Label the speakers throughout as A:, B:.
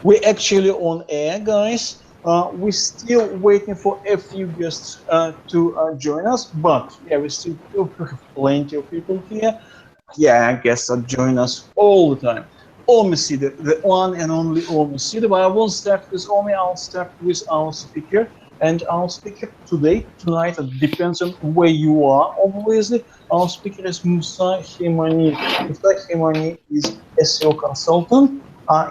A: We're actually on air, guys. We're still waiting for a few guests to join us, but yeah, we still have plenty of people here. Yeah, guests that join us all the time. Omi Sida, the one and only Omi Sida. But I won't start with Omi, I'll start with our speaker. And our speaker tonight, it depends on where you are, obviously. Our speaker is Moosa Hemani. Moosa Hemani is SEO consultant,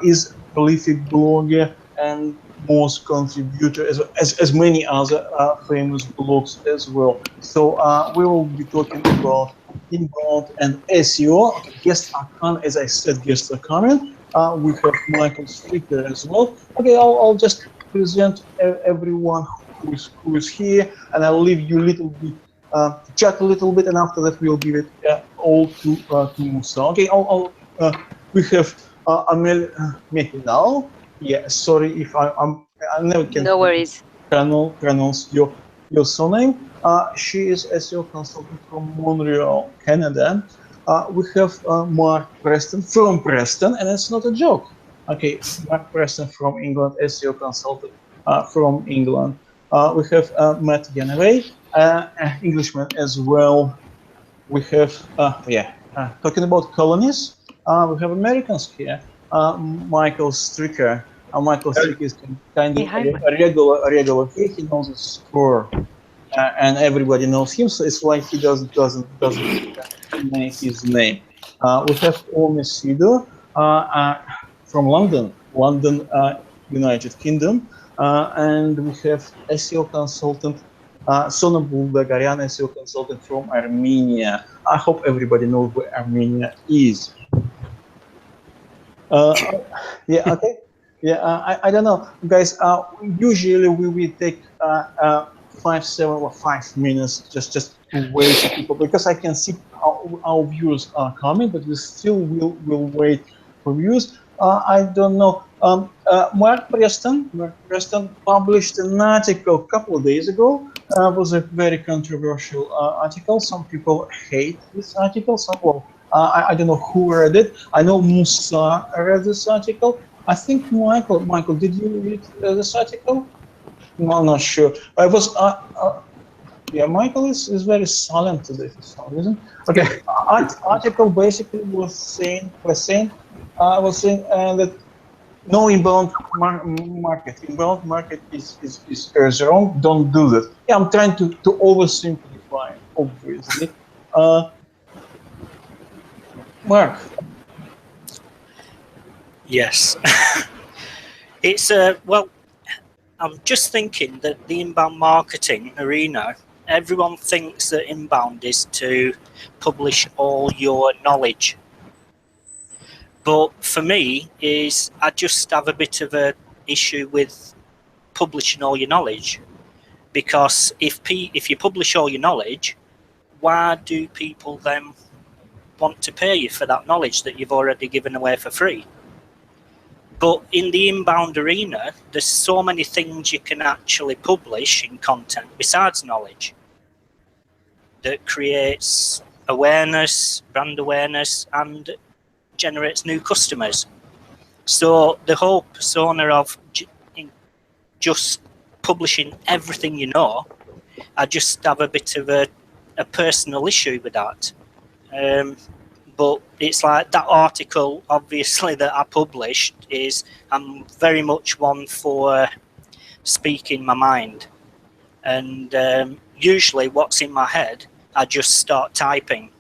A: is prolific blogger, and most contributor, as many other famous blogs as well. So we will be talking about inbound and SEO. Okay, guests are coming, as I said, guests are coming. We have Michael Stricker as well. Okay, I'll just present everyone who is here, and I'll leave you a little bit, chat a little bit, and after that we'll give it all to Musa. Okay, we have Amel Metinal. Yeah, sorry if I never can
B: No worries.
A: pronounce your surname. She is SEO consultant from Montreal, Canada. We have Mark Preston from Preston, and it's not a joke. Okay, Mark Preston from England, SEO consultant from England. We have Matt Yanaway, Englishman as well. We have, talking about colonies, we have Americans here. Michael Stricker. Michael Stricker is kind of a regular here. He knows the score, and everybody knows him. So it's like he doesn't make his name. We have Omi Sido from London, United Kingdom, and we have SEO consultant Sona Bulgarian, SEO consultant from Armenia. I hope everybody knows where Armenia is. Yeah, okay. Yeah, I don't know, guys. Usually we take 5, 7, or 5 minutes just to wait for people, because I can see our viewers are coming, but we still will wait for views. I don't know. Mark Preston published an article a couple of days ago. It was a very controversial article. Some people hate this article. I don't know who read it. I know Musa read this article. I think Michael, did you read this article? No, I'm not sure. I was. Yeah, Michael is very silent today for some reason. Okay, article basically was saying that no inbound market. Inbound market is wrong. Don't do that. Yeah, I'm trying to oversimplify, obviously. Mark.
C: Yes. It's well, I'm just thinking that the inbound marketing arena, everyone thinks that inbound is to publish all your knowledge. But for me, I just have a bit of a issue with publishing all your knowledge, because if you publish all your knowledge, why do people then want to pay you for that knowledge that you've already given away for free? But in the inbound arena, there's so many things you can actually publish in content besides knowledge that creates awareness, brand awareness, and generates new customers. So the whole persona of just publishing everything you know, I just have a bit of a personal issue with that. But it's like that article, obviously, that I published I'm very much one for speaking my mind. And usually what's in my head, I just start typing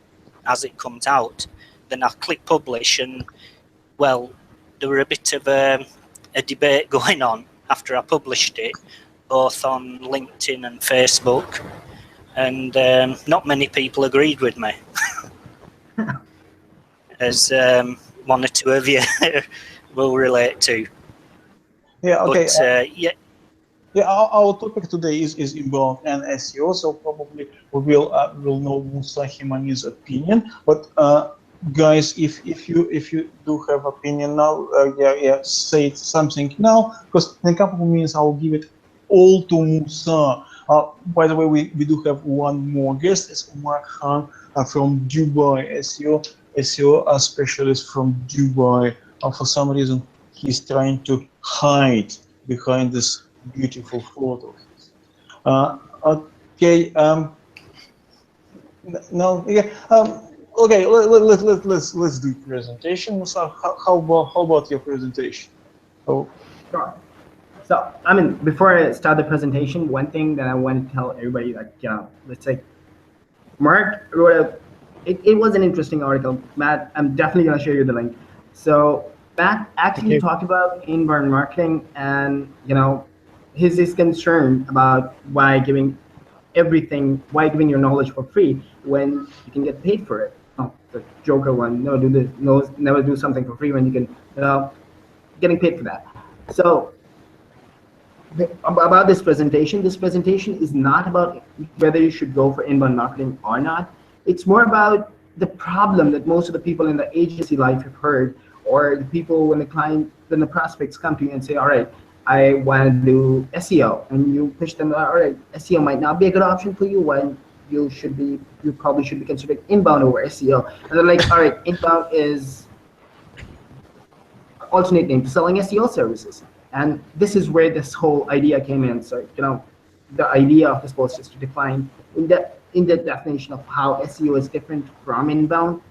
C: as it comes out. Then I click publish, and, well, there were a bit of a debate going on after I published it, both on LinkedIn and Facebook. And not many people agreed with me. As one or two of you will relate to.
A: Yeah, okay.
C: But,
A: yeah, our topic today is inbound and SEO, so probably we will know Moosa Hemani's opinion. But guys, if you do have opinion now, say something now, because in a couple of minutes I'll give it all to Moosa. By the way, we do have one more guest. It's Umar Khan from Dubai, SEO specialist from Dubai. For some reason, he's trying to hide behind this beautiful photo. Okay. No. Yeah. Okay. Let's do presentation. So how about your presentation? Oh.
B: Sure. So, I mean, before I start the presentation, one thing that I want to tell everybody, like, let's say, Mark wrote it was an interesting article. Matt, I'm definitely going to share you the link. So, Matt actually talked about inbound marketing and, his concern about why giving your knowledge for free when you can get paid for it. Oh, the Joker one, never do this, no, never do something for free when you can, getting paid for that. So, about this presentation is not about whether you should go for inbound marketing or not. It's more about the problem that most of the people in the agency life have heard, or the people when the prospects come to you and say, all right, I want to do SEO, and you push them, all right, SEO might not be a good option for you when you probably should be considering inbound over SEO. And they're like, all right, inbound is alternate name to selling SEO services. And this is where this whole idea came in. So, the idea of this post is to define in the definition of how SEO is different from inbound.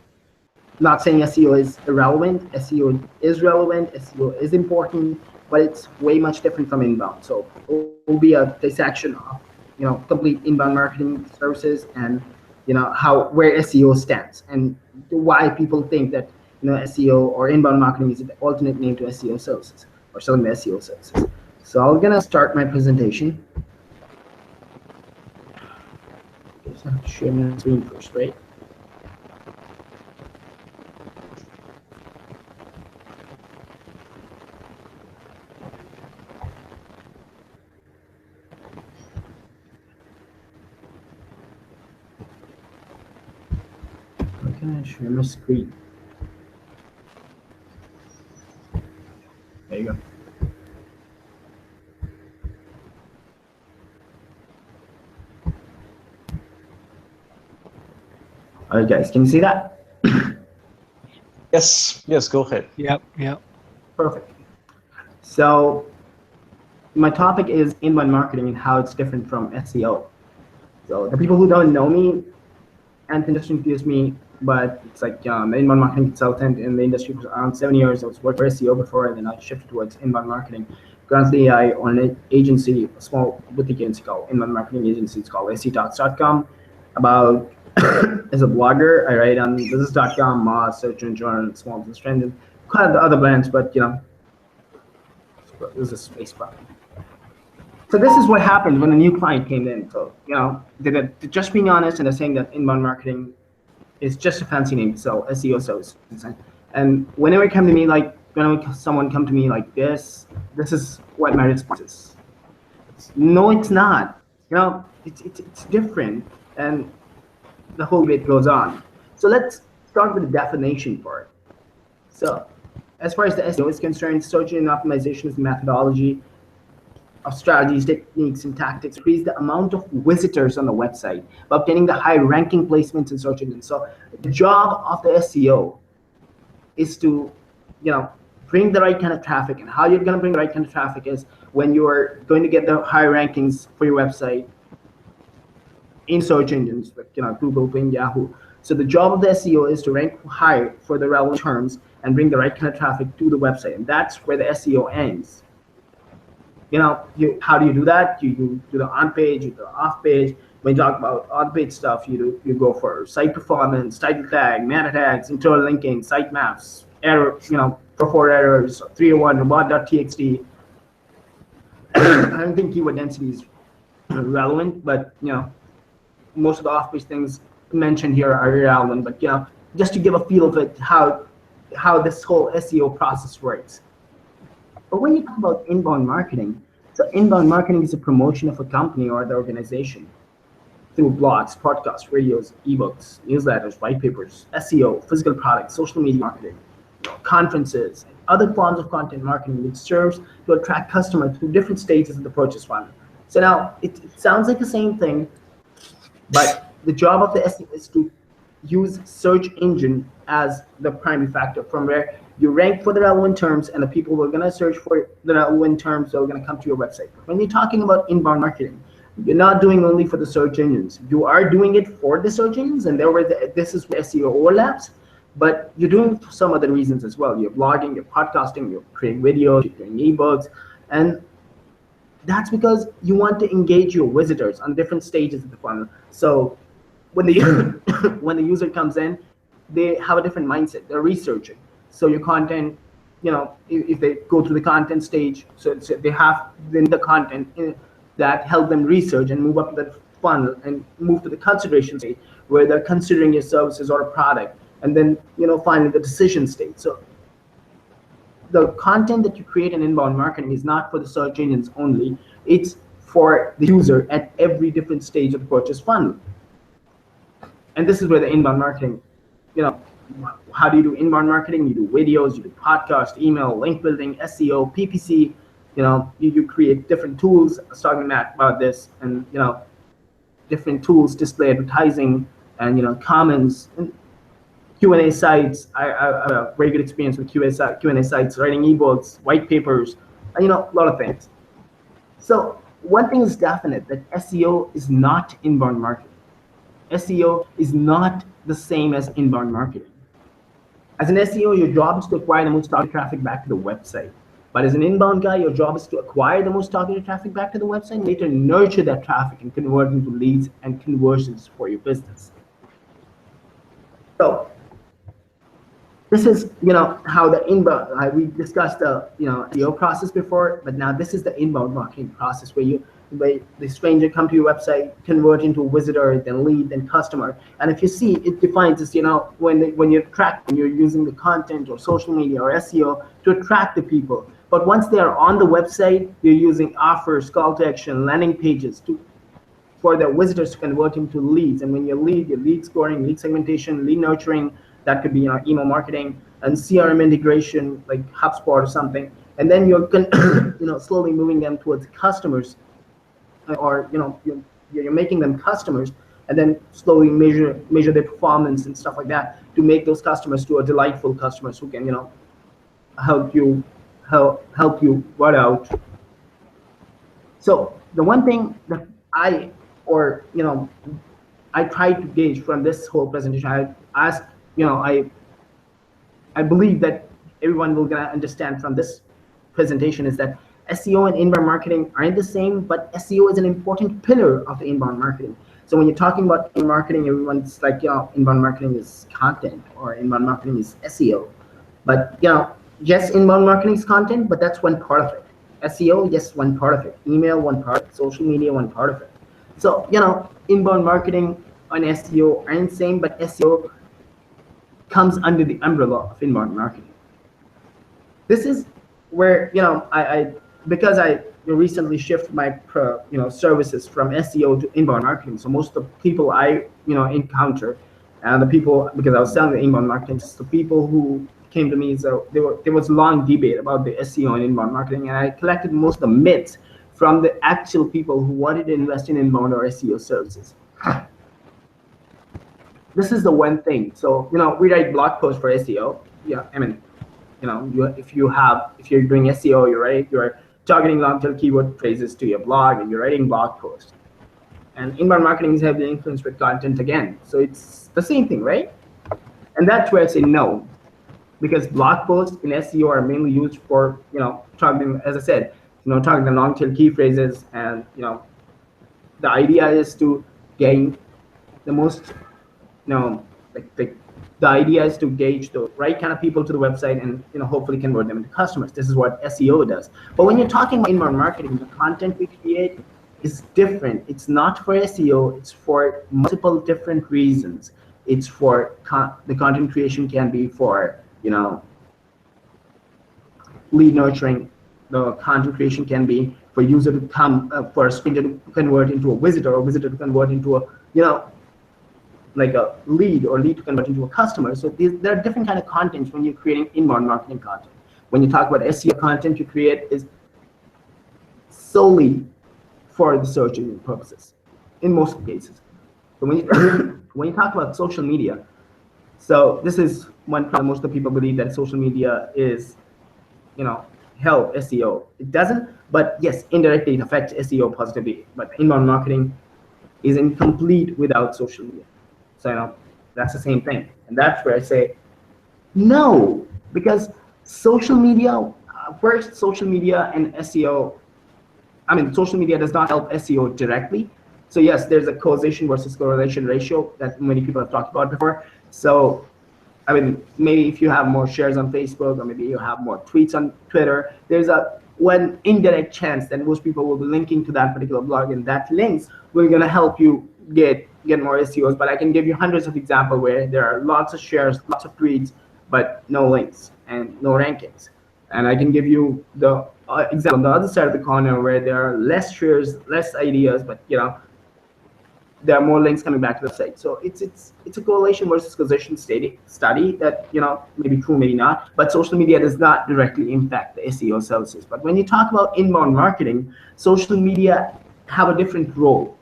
B: Not saying SEO is irrelevant. SEO is relevant. SEO is important, but it's way much different from inbound. So it will be a dissection of, complete inbound marketing services and, where SEO stands and why people think that, SEO or inbound marketing is an alternate name to SEO services or selling the SEO services. So I'm gonna start my presentation. Guess I have to share my screen first, right? How can I share my screen? There you go. All right, guys, can you see that?
A: Yes. Go ahead.
D: Yep.
B: Perfect. So my topic is inbound marketing and how it's different from SEO. So the people who don't know me, Anthony just introduced me, but it's like an inbound marketing consultant in the industry for around 7 years. I was working for SEO before, and then I shifted towards inbound marketing. Currently, I own an agency, a small boutique agency called inbound marketing agency. It's called SETalks.com. About as a blogger, I write on business.com, Moz, Search Engine, Small Business Trends, and quite a other brands, but this is a space problem. So this is what happened when a new client came in. So, they're just being honest, and they're saying that inbound marketing is just a fancy name to sell SEO services. And whenever someone come to me like this is what my response is. No, it's not. It's different, and the whole bit goes on. So let's start with the definition part. So, as far as the SEO is concerned, search engine optimization is the methodology of strategies, techniques, and tactics to increase the amount of visitors on the website by obtaining the high ranking placements in search engines. So the job of the SEO is to, bring the right kind of traffic. And how you're going to bring the right kind of traffic is when you're going to get the high rankings for your website in search engines, like Google, Bing, Yahoo. So the job of the SEO is to rank high for the relevant terms and bring the right kind of traffic to the website. And that's where the SEO ends. How do you do that? You do the on page, you do the off page. When you talk about on page stuff, you go for site performance, title tag, meta tags, internal linking, site maps, error, for errors, 301, robot.txt. I don't think keyword density is relevant, but most of the off page things mentioned here are irrelevant. But just to give a feel of it, how this whole SEO process works. But when you talk about inbound marketing, so inbound marketing is a promotion of a company or the organization through blogs, podcasts, radios, ebooks, newsletters, white papers, SEO, physical products, social media marketing, conferences, and other forms of content marketing which serves to attract customers through different stages of the purchase funnel. So now it sounds like the same thing, but the job of the SEO is to use search engine as the primary factor from where You rank for the relevant terms, and the people who are going to search for the relevant terms are going to come to your website. When you're talking about inbound marketing, you're not doing only for the search engines. You are doing it for the search engines, and this is where SEO overlaps, but you're doing it for some other reasons as well. You're blogging, you're podcasting, you're creating videos, you're creating ebooks, and that's because you want to engage your visitors on different stages of the funnel. So when the when the user comes in, they have a different mindset. They're researching. So your content, if they go through the content stage, so they have then the content that help them research and move up the funnel and move to the consideration stage where they're considering your services or a product, and then finally the decision stage. So the content that you create in inbound marketing is not for the search engines only. It's for the user at every different stage of the purchase funnel. And this is where the inbound marketing, how do you do inbound marketing? You do videos, you do podcast, email, link building, SEO, PPC. You create different tools. I was talking about this, and different tools, display advertising, and comments, and Q&A sites. I have a very good experience with Q&A sites, writing ebooks, white papers, a lot of things. So one thing is definite, that SEO is not inbound marketing. SEO is not the same as inbound marketing. As an SEO, your job is to acquire the most targeted traffic back to the website. But as an inbound guy, your job is to acquire the most targeted traffic back to the website, and later nurture that traffic and convert into leads and conversions for your business. So this is, how the inbound, we discussed the, SEO process before, but now this is the inbound marketing process where the stranger come to your website, convert into a visitor, then lead, then customer. And if you see, it defines this, when you're using the content or social media or SEO to attract the people. But once they are on the website, you're using offers, call to action, landing pages for the visitors to convert into leads. And when you lead, your lead scoring, lead segmentation, lead nurturing, that could be email marketing and CRM integration like HubSpot or something. And then you're slowly moving them towards customers, or you're making them customers, and then slowly measure their performance and stuff like that to make those customers to a delightful customers who can help you word out. So the one thing that I tried to gauge from this whole presentation, I asked, I believe that everyone will gonna understand from this presentation is that SEO and inbound marketing aren't the same, but SEO is an important pillar of the inbound marketing. So when you're talking about inbound marketing, everyone's like, inbound marketing is content or inbound marketing is SEO. But yes, inbound marketing is content, but that's one part of it. SEO, yes, one part of it. Email, one part. Social media, one part of it. So inbound marketing and SEO aren't the same, but SEO comes under the umbrella of inbound marketing. This is where because I recently shifted my services from SEO to inbound marketing. So most of the people I encounter, and the people, because I was selling the inbound marketing, the people who came to me, so there was long debate about the SEO and inbound marketing, and I collected most of the myths from the actual people who wanted to invest in inbound or SEO services. This is the one thing. So we write blog posts for SEO. Yeah, I mean, if you're doing SEO, you're targeting long-tail keyword phrases to your blog, and you're writing blog posts. And inbound marketing is heavily influenced with content again. So it's the same thing, right? And that's where I say no, because blog posts in SEO are mainly used for targeting, as I said, targeting the long-tail key phrases, and the idea is to gain the most, the idea is to gauge the right kind of people to the website and hopefully convert them into customers. This is what SEO does. But when you're talking about inbound marketing, the content we create is different. It's not for SEO. It's for multiple different reasons. It's for the content creation can be for lead nurturing. The content creation can be for user to come, for a stranger to convert into a visitor, or visitor to convert into a like a lead, or lead to convert into a customer. So there are different kind of contents when you're creating inbound marketing content. When you talk about SEO content you create is solely for the search engine purposes in most cases. So when you when you talk about social media So this is one problem. Most of the people believe that social media is, help SEO. It doesn't, but yes, indirectly it affects SEO positively. But inbound marketing is incomplete without social media. So that's the same thing, and that's where I say no, because social media, first, social media and SEO. I mean, social media does not help SEO directly. So yes, there's a causation versus correlation ratio that many people have talked about before. So I mean, maybe if you have more shares on Facebook, or maybe you have more tweets on Twitter, there's a one indirect chance that most people will be linking to that particular blog, and that links will gonna help you get more SEOs. But I can give you hundreds of examples where there are lots of shares, lots of tweets, but no links and no rankings. And I can give you the example on the other side of the corner where there are less shares, less ideas, but there are more links coming back to the site. So it's a correlation versus causation study that maybe true, maybe not. But social media does not directly impact the SEO services. But when you talk about inbound marketing, social media have a different role.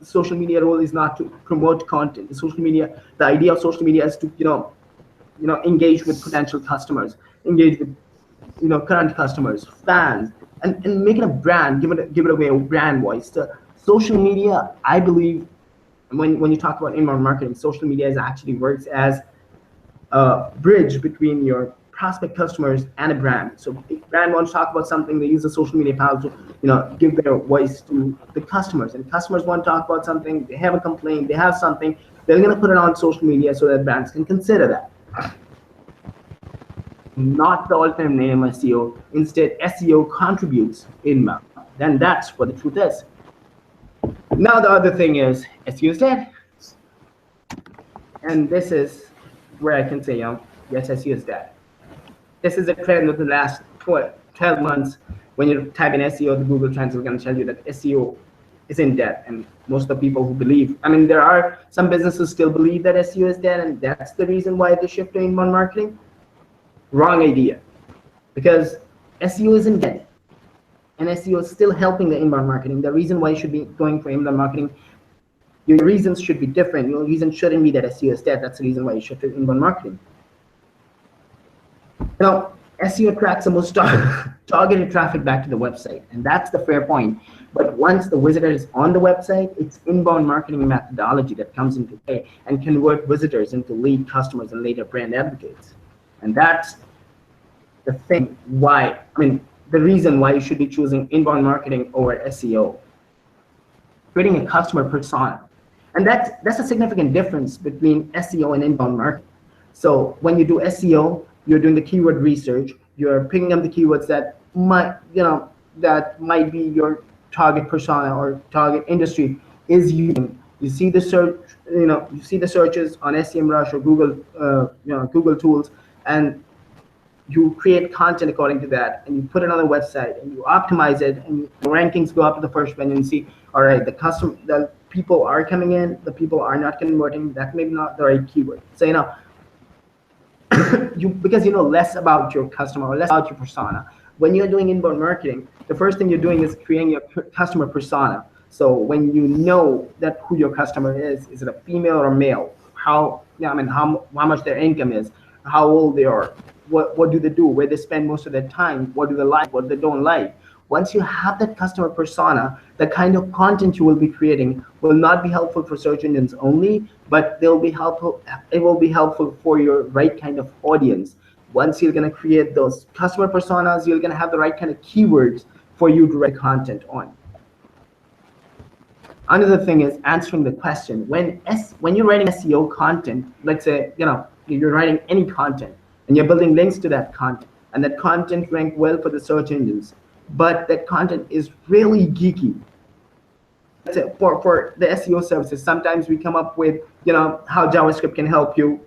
B: The social media role is not to promote content. The idea of social media is to engage with potential customers, engage with current customers, fans, and make it a brand, give it away a brand voice. The social media, I believe, when you talk about inbound marketing, social media is actually works as a bridge between your prospect customers and a brand. So if a brand wants to talk about something, they use the social media panel to give their voice to the customers. And customers want to talk about something, they have a complaint, they have something, they're going to put it on social media so that brands can consider that. Not the alternate name SEO. Instead, SEO contributes inbound. Then that's what the truth is. Now the other thing is SEO is dead. And this is where I can say, yes, SEO is dead. This is a trend of the last 12 months. When you type in SEO, the Google Trends is going to tell you that SEO is in debt. And most of the people who believe, there are some businesses still believe that SEO is dead, and that's the reason why they shift to inbound marketing. Wrong idea, because SEO isn't dead, and SEO is still helping the inbound marketing. The reason why you should be going for inbound marketing, your reasons should be different. Your reason shouldn't be that SEO is dead. That's the reason why you should do inbound marketing. SEO attracts the most targeted traffic back to the website, and that's the fair point. But once the visitor is on the website, it's inbound marketing methodology that comes into play and convert visitors into lead customers and later brand advocates. And that's the thing why, the reason why you should be choosing inbound marketing over SEO. Creating a customer persona. And that's a significant difference between SEO and inbound marketing. So when you do SEO, you're doing the keyword research, you're picking up the keywords that might be your target persona or target industry is using. You see the search, you see the searches on SEMrush or Google, Google tools, and you create content according to that, and you put it on the website, and you optimize it, and the rankings go up to the first one, and you see, all right, the people are coming in, the people are not converting. That may be not the right keyword. So because you know less about your customer or less about your persona. When you're doing inbound marketing, the first thing you're doing is creating your customer persona. So when you know that who your customer is it a female or male? How much their income is, how old they are, what do they do, where they spend most of their time, what do they like, what they don't like. Once you have that customer persona, the kind of content you will be creating will not be helpful for search engines only, but it will be helpful for your right kind of audience. Once you're going to create those customer personas, you're going to have the right kind of keywords for you to write content on. Another thing is answering the question. When you're writing SEO content, let's say you're writing any content and you're building links to that content, and that content rank well for the search engines, but that content is really geeky. Let's say for the SEO services, sometimes we come up with how JavaScript can help you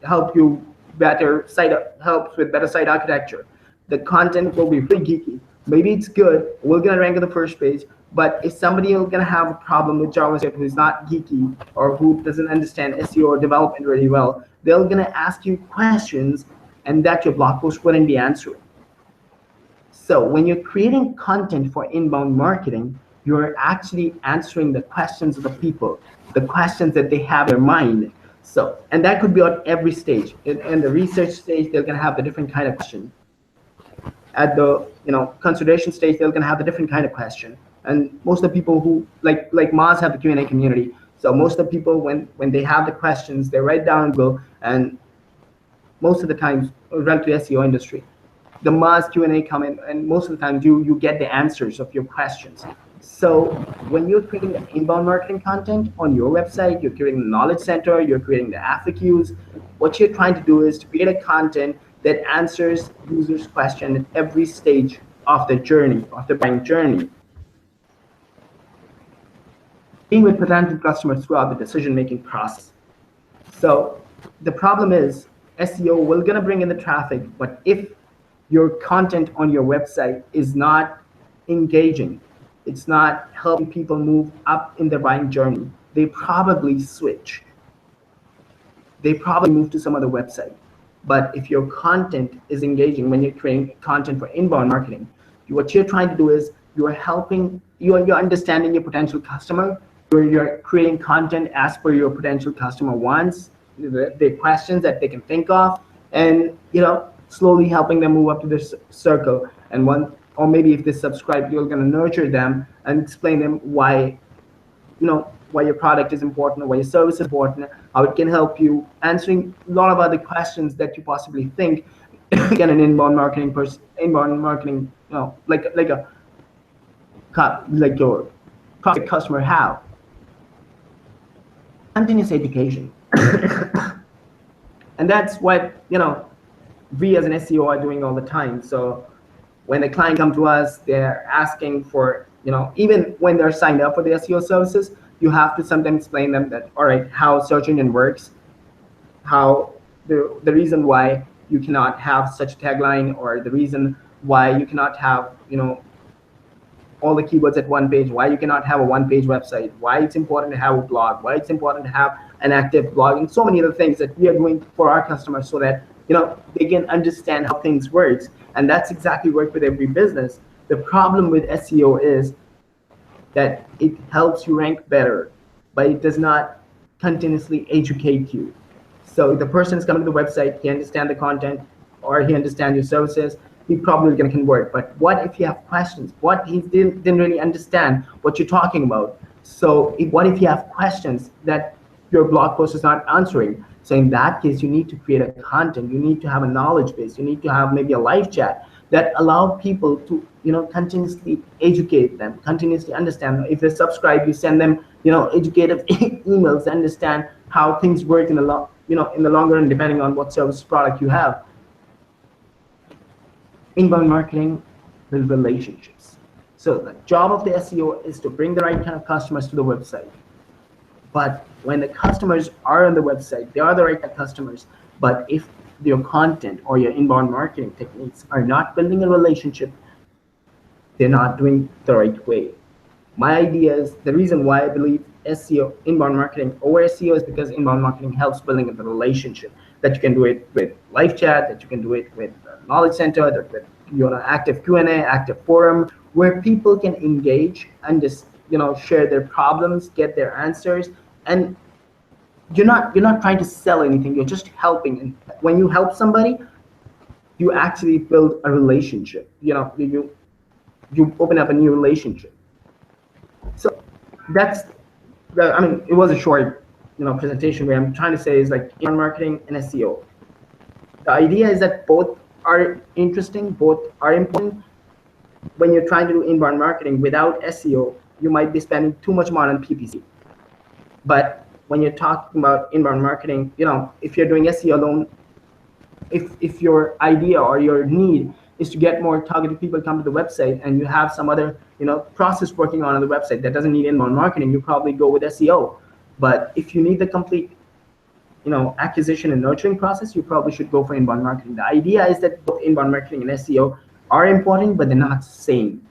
B: helps with better site architecture. The content will be really geeky. Maybe it's good, we're gonna rank on the first page, but if somebody is gonna have a problem with JavaScript who's not geeky or who doesn't understand SEO or development really well, they're gonna ask you questions and that your blog post wouldn't be answering. So when you're creating content for inbound marketing, you're actually answering the questions of the people, the questions that they have in their mind. So, and that could be at every stage. In the research stage, they're gonna have the different kind of question. At the consideration stage, they're gonna have the different kind of question. And most of the people who like Mars have the Q&A community. So most of the people when they have the questions, they write down Google, and most of the times relative to SEO industry, the Mars Q&A come in, and most of the time you get the answers of your questions. So when you're creating the inbound marketing content on your website, you're creating the knowledge center, you're creating the FAQs, what you're trying to do is to create a content that answers users' question at every stage of the journey, of the buying journey. Being with potential customers throughout the decision-making process. So the problem is SEO will gonna bring in the traffic, but if your content on your website is not engaging, it's not helping people move up in their buying journey, they probably switch. They probably move to some other website. But if your content is engaging, when you're creating content for inbound marketing, what you're trying to do is you're understanding your potential customer, you're creating content as per your potential customer wants, the questions that they can think of, and slowly helping them move up to this circle. And or maybe if they subscribe, you're going to nurture them and explain them why why your product is important, or why your service is important, how it can help you, answering a lot of other questions that you possibly think can an inbound marketing like your prospect customer have. Continuous education. And that's what we as an SEO are doing all the time. So when the client come to us, they're asking for, even when they're signed up for the SEO services, you have to sometimes explain them that, all right, how search engine works, how the reason why you cannot have such a tagline, or the reason why you cannot have, all the keywords at one page, why you cannot have a one-page website, why it's important to have a blog, why it's important to have an active blog, and so many other things that we are doing for our customers so that they can understand how things work. And that's exactly work with every business. The problem with SEO is that it helps you rank better, but it does not continuously educate you. So the person is coming to the website, he understands the content, or he understands your services, he probably going to convert. But what if you have questions? What he didn't really understand what you're talking about? So what if you have questions that your blog post is not answering? So in that case, you need to create a content. You need to have a knowledge base. You need to have maybe a live chat that allow people to continuously educate them, continuously understand. If they subscribe, you send them educative emails to understand how things work in the in the long run, depending on what service product you have. Inbound marketing build relationships. So the job of the SEO is to bring the right kind of customers to the website. But when the customers are on the website, they are the right kind of customers. But if your content or your inbound marketing techniques are not building a relationship, they're not doing the right way. My idea is the reason why I believe SEO, inbound marketing over SEO, is because inbound marketing helps building the relationship. That you can do it with live chat, that you can do it with knowledge center, that with active Q&A, active forum, where people can engage and just share their problems, get their answers, and you're not trying to sell anything. You're just helping. And when you help somebody, you actually build a relationship. You open up a new relationship. So that's it was a short presentation. Where I'm trying to say is like inbound marketing and SEO. The idea is that both are interesting, both are important. When you're trying to do inbound marketing without SEO, you might be spending too much money on PPC. But when you're talking about inbound marketing, if you're doing SEO alone, if your idea or your need is to get more targeted people to come to the website, and you have some other process working on the website that doesn't need inbound marketing, you probably go with SEO. But if you need the complete acquisition and nurturing process, you probably should go for inbound marketing. The idea is that both inbound marketing and SEO are important, but they're not same.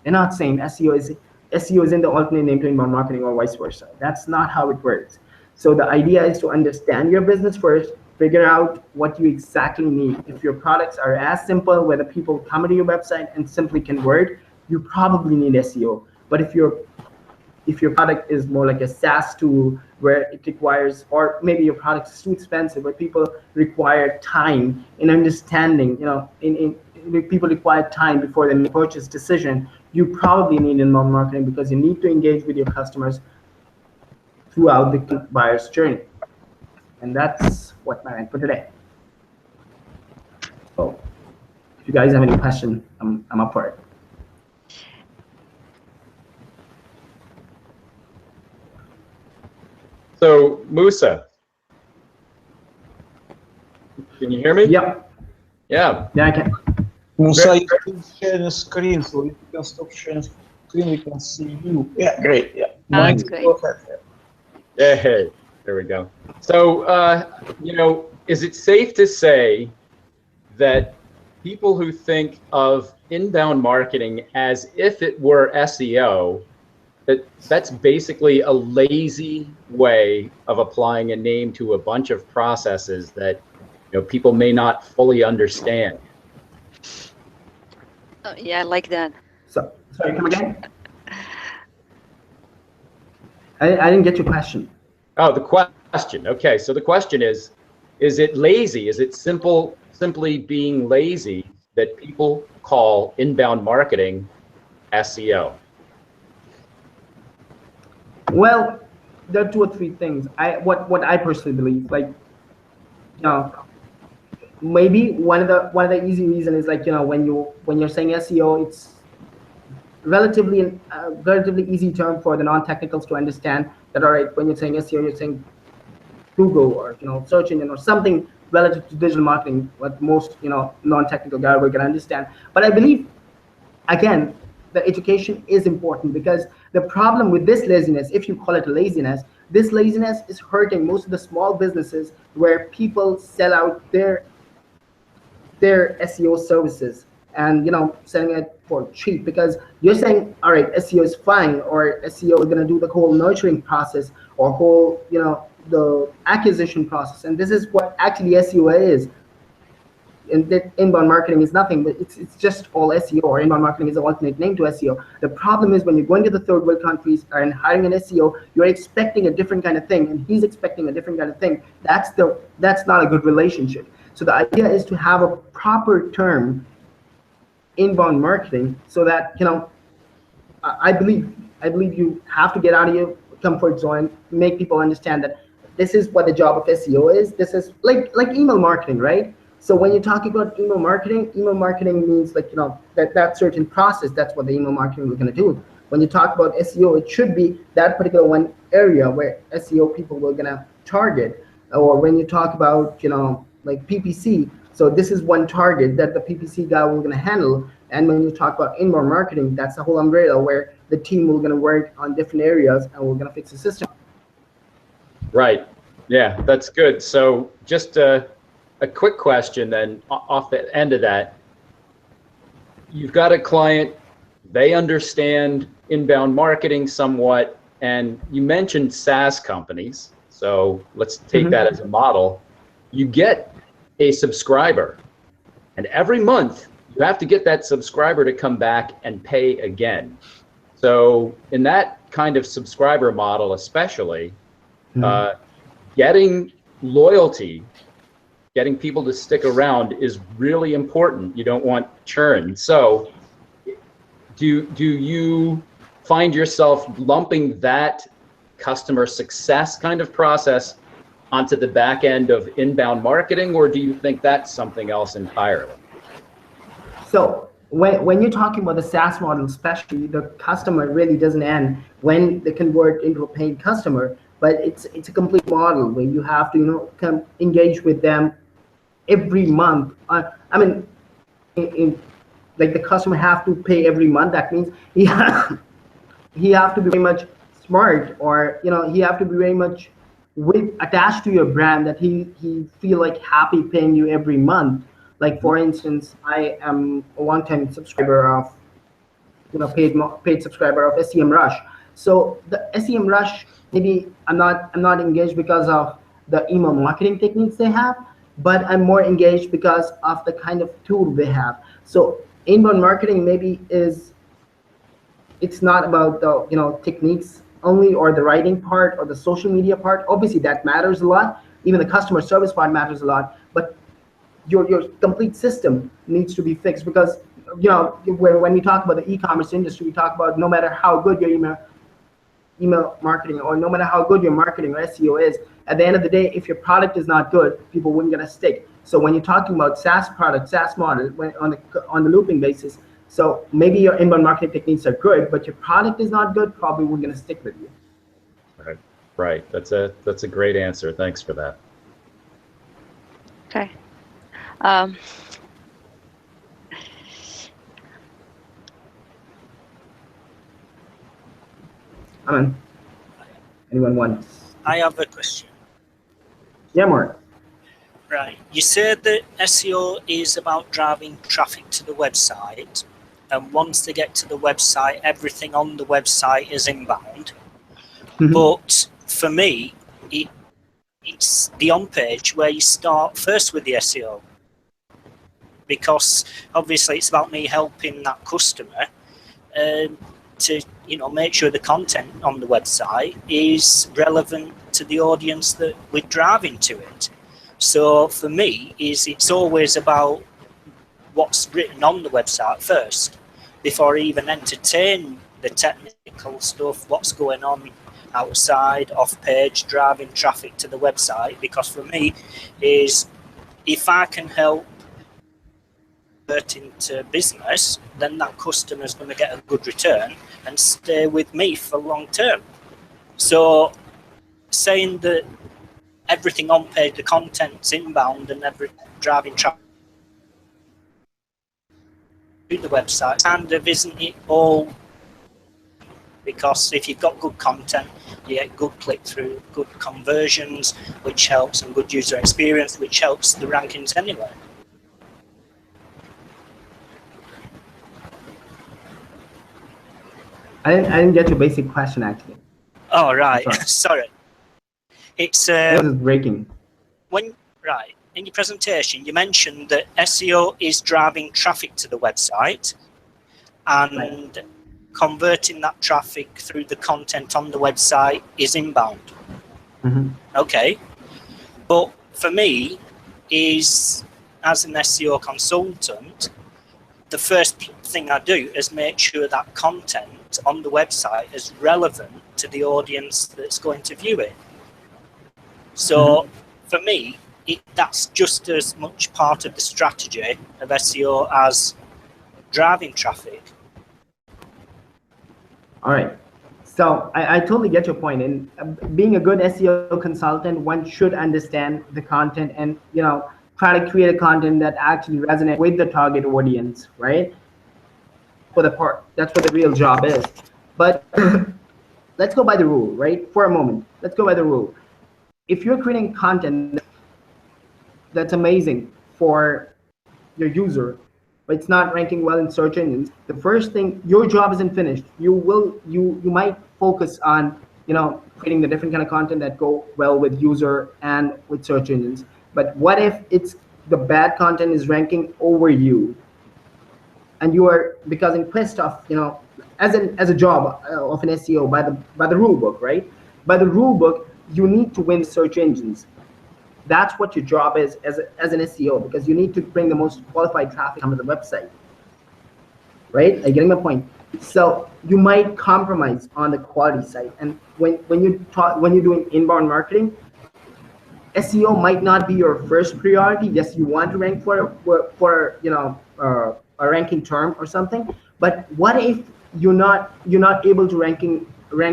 B: They're not same. SEO is in the alternate name to inbound marketing, or vice versa. That's not how it works. So the idea is to understand your business first, figure out what you exactly need. If your products are as simple, where the people come to your website and simply convert, you probably need SEO. But if your if your product is more like a SaaS tool where it requires, or maybe your product is too expensive, where people require time in understanding, people require time before they make a purchase decision, you probably need inbound marketing because you need to engage with your customers throughout the buyer's journey. And that's what I meant for today. So if you guys have any questions, I'm up for it.
D: So, Moosa, can you hear me?
B: Yep.
D: Yeah.
B: Yeah, I can.
A: Moosa, you can share the screen, so if you can stop sharing screen, we can see you. Yeah, great. Yeah,
E: That's great.
D: Yeah, hey, there we go. So, is it safe to say that people who think of inbound marketing as if it were SEO, that's basically a lazy way of applying a name to a bunch of processes that people may not fully understand?
E: Oh, yeah, I like that.
B: So, sorry, come again? I didn't get your question.
D: Oh, the question. Okay, so the question is it lazy? Is it simply being lazy that people call inbound marketing SEO?
B: Well, there are two or three things. What I personally believe, like, maybe one of the easy reason is like, when you're saying SEO, it's relatively easy term for the non-technicals to understand that. All right, when you're saying SEO, you're saying Google or search engine or something relative to digital marketing, what most non-technical guy will can understand. But I believe, again, the education is important, because the problem with this laziness, if you call it laziness, this laziness is hurting most of the small businesses where people sell out their SEO services and selling it for cheap, because you're saying, all right, SEO is fine, or SEO is going to do the whole nurturing process or whole the acquisition process, and this is what actually SEO is. And that inbound marketing is nothing, but it's just all SEO, or inbound marketing is an alternate name to SEO. The problem is when you're going to the third world countries and hiring an SEO, you're expecting a different kind of thing, and he's expecting a different kind of thing. That's not a good relationship. So the idea is to have a proper term, inbound marketing, so that I believe you have to get out of your comfort zone, make people understand that this is what the job of SEO is. This is like email marketing, right? So when you're talking about email marketing means like that certain process. That's what the email marketing we're going to do. When you talk about SEO, it should be that particular one area where SEO people were going to target. Or when you talk about like PPC, so this is one target that the PPC guy will going to handle. And when you talk about inbound marketing, that's the whole umbrella where the team will going to work on different areas and we're going to fix the system.
D: Right. Yeah, that's good. So just a quick question then off the end of that. You've got a client, they understand inbound marketing somewhat, and you mentioned SaaS companies. So let's take that as a model. You get a subscriber, and every month you have to get that subscriber to come back and pay again. So in that kind of subscriber model, especially, getting loyalty, getting people to stick around is really important. You don't want churn. So do you find yourself lumping that customer success kind of process onto the back end of inbound marketing, or do you think that's something else entirely?
B: So when you're talking about the SaaS model, especially, the customer really doesn't end when they convert into a paying customer, but it's a complete model where you have to come engage with them every month. I mean, like the customer have to pay every month. That means he have to be very much smart, or he have to be very much attached to your brand, that he feel like happy paying you every month. Like for instance, I am a one-time subscriber of paid subscriber of SEMrush. So the SEMrush, maybe I'm not engaged because of the email marketing techniques they have, but I'm more engaged because of the kind of tool they have. So inbound marketing maybe it's not about the techniques only, or the writing part, or the social media part. Obviously that matters a lot. Even the customer service part matters a lot, but your complete system needs to be fixed, because when we talk about the e-commerce industry, we talk about no matter how good your email marketing, or no matter how good your marketing or SEO is, at the end of the day, if your product is not good, people wouldn't gonna stick. So when you're talking about SaaS product, SaaS model, when on the looping basis, so maybe your inbound marketing techniques are good, but your product is not good, probably we're gonna stick with you.
D: Right. Right. That's a great answer. Thanks for that.
E: Okay.
B: Anyone wants?
C: I have a question.
B: Yeah, Mark.
C: Right. You said that SEO is about driving traffic to the website, and once they get to the website, everything on the website is inbound. But for me, it's the on page where you start first with the SEO, because obviously it's about me helping that customer to make sure the content on the website is relevant to the audience that we're driving to it. So for me, it's always about what's written on the website first, before I even entertain the technical stuff, what's going on outside, off page, driving traffic to the website. Because for me, is if I can help convert into business, then that customer is going to get a good return and stay with me for long term. So saying that everything on page, the content's inbound and every driving traffic to the website, kind of isn't it all? Because if you've got good content, you get good click-through, good conversions, which helps, and good user experience, which helps the rankings anyway.
B: I didn't get your basic question, actually.
C: Oh, right. Sorry. It's
B: it was breaking.
C: Right. In your presentation, you mentioned that SEO is driving traffic to the website, and converting that traffic through the content on the website is inbound. Okay. But for me, as an SEO consultant, the first thing I do is make sure that content on the website is relevant to the audience that's going to view it. So for me, that's just as much part of the strategy of SEO as driving traffic.
B: All right. So I totally get your point. And being a good SEO consultant, one should understand the content and try to create a content that actually resonates with the target audience, right? That's what the real job is. But let's go by the rule, right? For a moment, let's go by the rule. If you're creating content that's amazing for your user, but it's not ranking well in search engines, the first thing, your job isn't finished. You might focus on creating the different kind of content that go well with user and with search engines. But what if it's the bad content is ranking over you, and you are, because in quest of as a job of an SEO by the rule book, right? By the rule book, you need to win search engines. That's what your job is as an SEO, because you need to bring the most qualified traffic onto the website, right? Are you getting my point? So you might compromise on the quality side, and when you're doing inbound marketing, SEO might not be your first priority. Yes, you want to rank for a ranking term or something, but what if you're not able to rank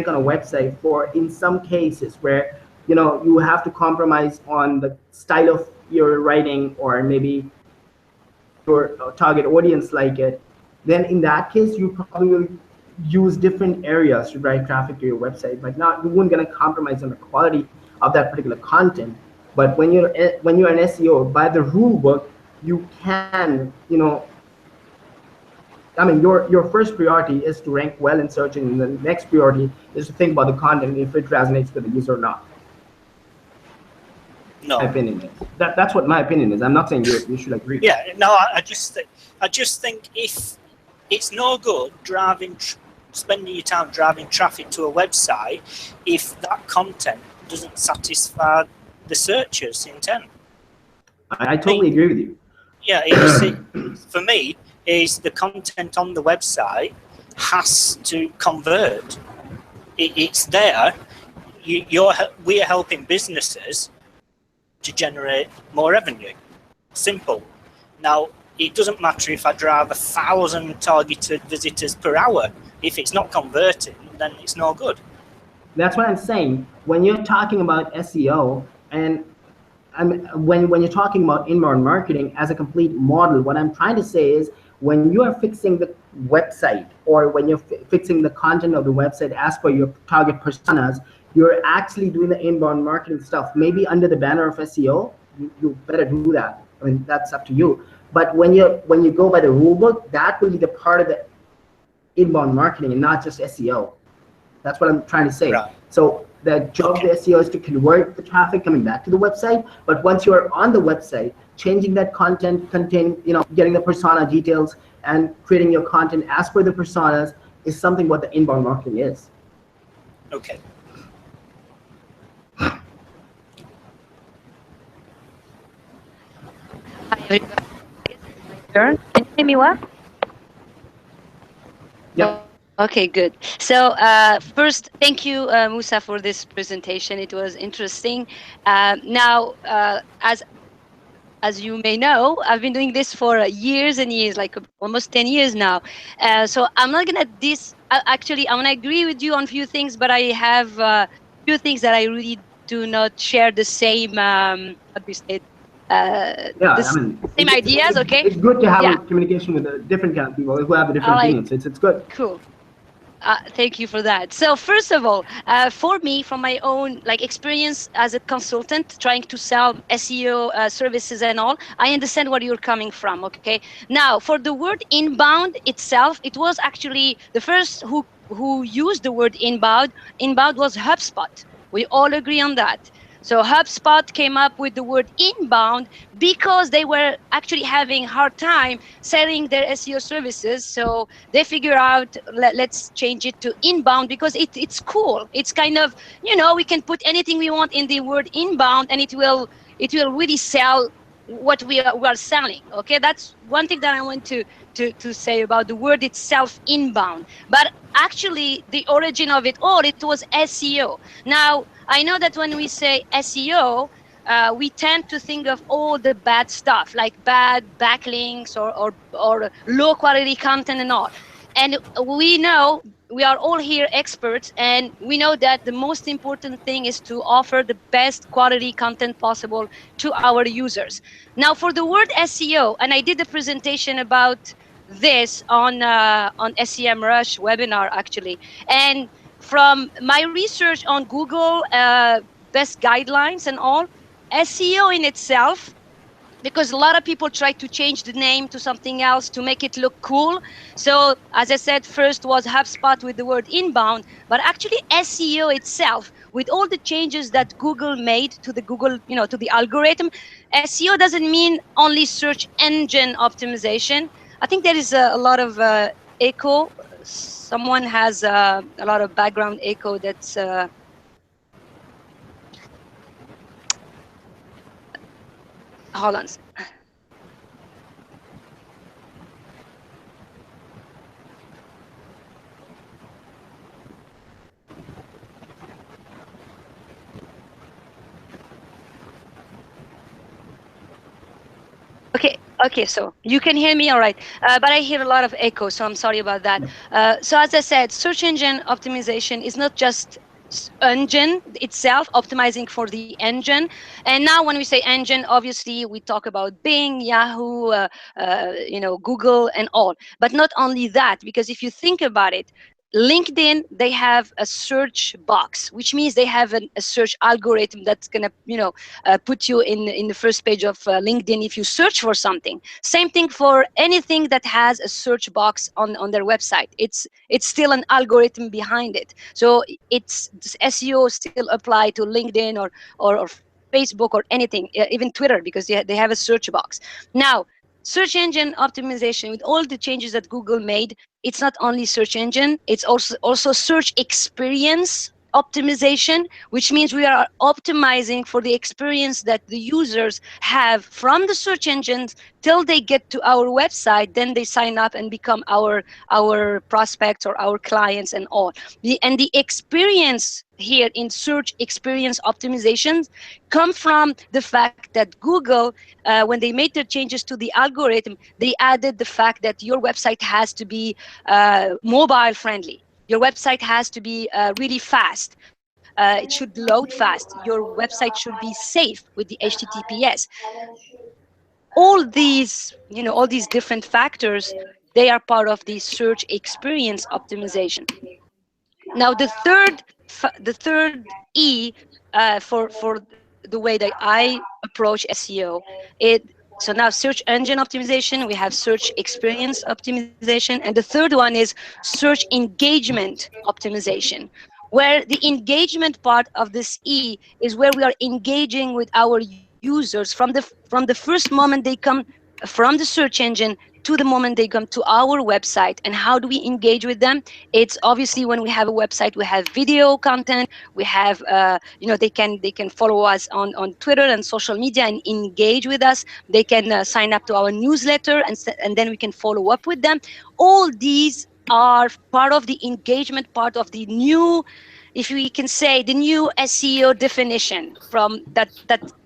B: on a website for, in some cases where you have to compromise on the style of your writing, or maybe your target audience like it, then in that case you probably will use different areas to drive traffic to your website, but you wouldn't gonna compromise on the quality of that particular content. But when you're an SEO, by the rule book, you can your first priority is to rank well in search, and the next priority is to think about the content, if it resonates with the user or not.
C: No.
B: My opinion is. That's what my opinion is. I'm not saying you should agree.
C: Yeah, no, I just think if it's no good driving spending your time driving traffic to a website if that content doesn't satisfy the searcher's intent.
B: I totally agree with you.
C: Yeah, for me, is the content on the website has to convert. It's there. We are helping businesses to generate more revenue. Simple. Now, it doesn't matter if I drive 1,000 targeted visitors per hour. If it's not converting, then it's no good.
B: That's what I'm saying. When you're talking about SEO and when you're talking about inbound marketing as a complete model, what I'm trying to say is when you are fixing the website or when you're fixing the content of the website as per your target personas, you're actually doing the inbound marketing stuff, maybe under the banner of SEO. You better do that. I mean, that's up to you. But when you go by the rule book, that will be the part of the inbound marketing and not just SEO. That's what I'm trying to say.
C: Right.
B: So the job of the SEO is to convert the traffic coming back to the website. But once you are on the website, changing that content, getting the persona details and creating your content as per the personas is something what the inbound marketing is.
C: Okay.
E: Hi, everybody. Can you hear me well?
B: Yep.
E: Okay, good. So first, thank you, Moosa, for this presentation. It was interesting. Now, as you may know, I've been doing this for years and years, like almost 10 years now. So I'm not gonna actually, I'm gonna agree with you on a few things, but I have a few things that I really do not share the same, how do you say it? Same ideas, okay?
B: It's good to have a communication with a different kind of people who have a different opinions. It's good.
E: Cool. Thank you for that. So first of all, for me, from my own experience as a consultant trying to sell SEO services and all, I understand where you're coming from. Okay. Now, for the word inbound itself, it was actually the first who used the word inbound. Inbound was HubSpot. We all agree on that. So HubSpot came up with the word inbound because they were actually having a hard time selling their SEO services. So they figure out, let's change it to inbound because it's cool. It's kind of, we can put anything we want in the word inbound and it will really sell what we are selling. Okay, that's one thing that I want to say about the word itself, inbound. But actually, the origin of it all, it was SEO. Now, I know that when we say SEO, we tend to think of all the bad stuff, like bad backlinks or low quality content and all. And we know, we are all here experts, and we know that the most important thing is to offer the best quality content possible to our users. Now, for the word SEO, and I did a presentation about this on SEM Rush webinar actually, and from my research on Google, best guidelines and all, SEO in itself, because a lot of people try to change the name to something else to make it look cool. So as I said, first was HubSpot with the word inbound, but actually SEO itself, with all the changes that Google made to the to the algorithm, SEO doesn't mean only search engine optimization. I think there is a lot of echo. Someone has a lot of background echo that's hold on. Okay, so you can hear me all right, but I hear a lot of echo, so I'm sorry about that. So as I said, search engine optimization is not just engine itself, optimizing for the engine. And now when we say engine, obviously we talk about Bing, Yahoo, Google and all. But not only that, because if you think about it, LinkedIn, they have a search box, which means they have a search algorithm that's going to, put you in the first page of LinkedIn if you search for something. Same thing for anything that has a search box on their website. It's still an algorithm behind it. So it's SEO still apply to LinkedIn or Facebook or anything, even Twitter, because they have a search box. Now, search engine optimization, with all the changes that Google made, it's not only search engine, it's also search experience optimization, which means we are optimizing for the experience that the users have from the search engines till they get to our website. Then they sign up and become our prospects or our clients and all. And the experience here in search experience optimizations come from the fact that Google, when they made their changes to the algorithm, they added the fact that your website has to be mobile friendly. Your website has to be really fast. It should load fast. Your website should be safe with the HTTPS. All these different factors, they are part of the search experience optimization. Now, the third E, for the way that I approach SEO, so now search engine optimization, we have search experience optimization, and the third one is search engagement optimization, where the engagement part of this E is where we are engaging with our users from the first moment they come from the search engine to the moment they come to our website. And how do we engage with them? It's obviously, when we have a website, we have video content, we have they can follow us on Twitter and social media and engage with us. They can sign up to our newsletter, and then we can follow up with them. All these are part of the engagement part of the new, if we can say, the new SEO definition from that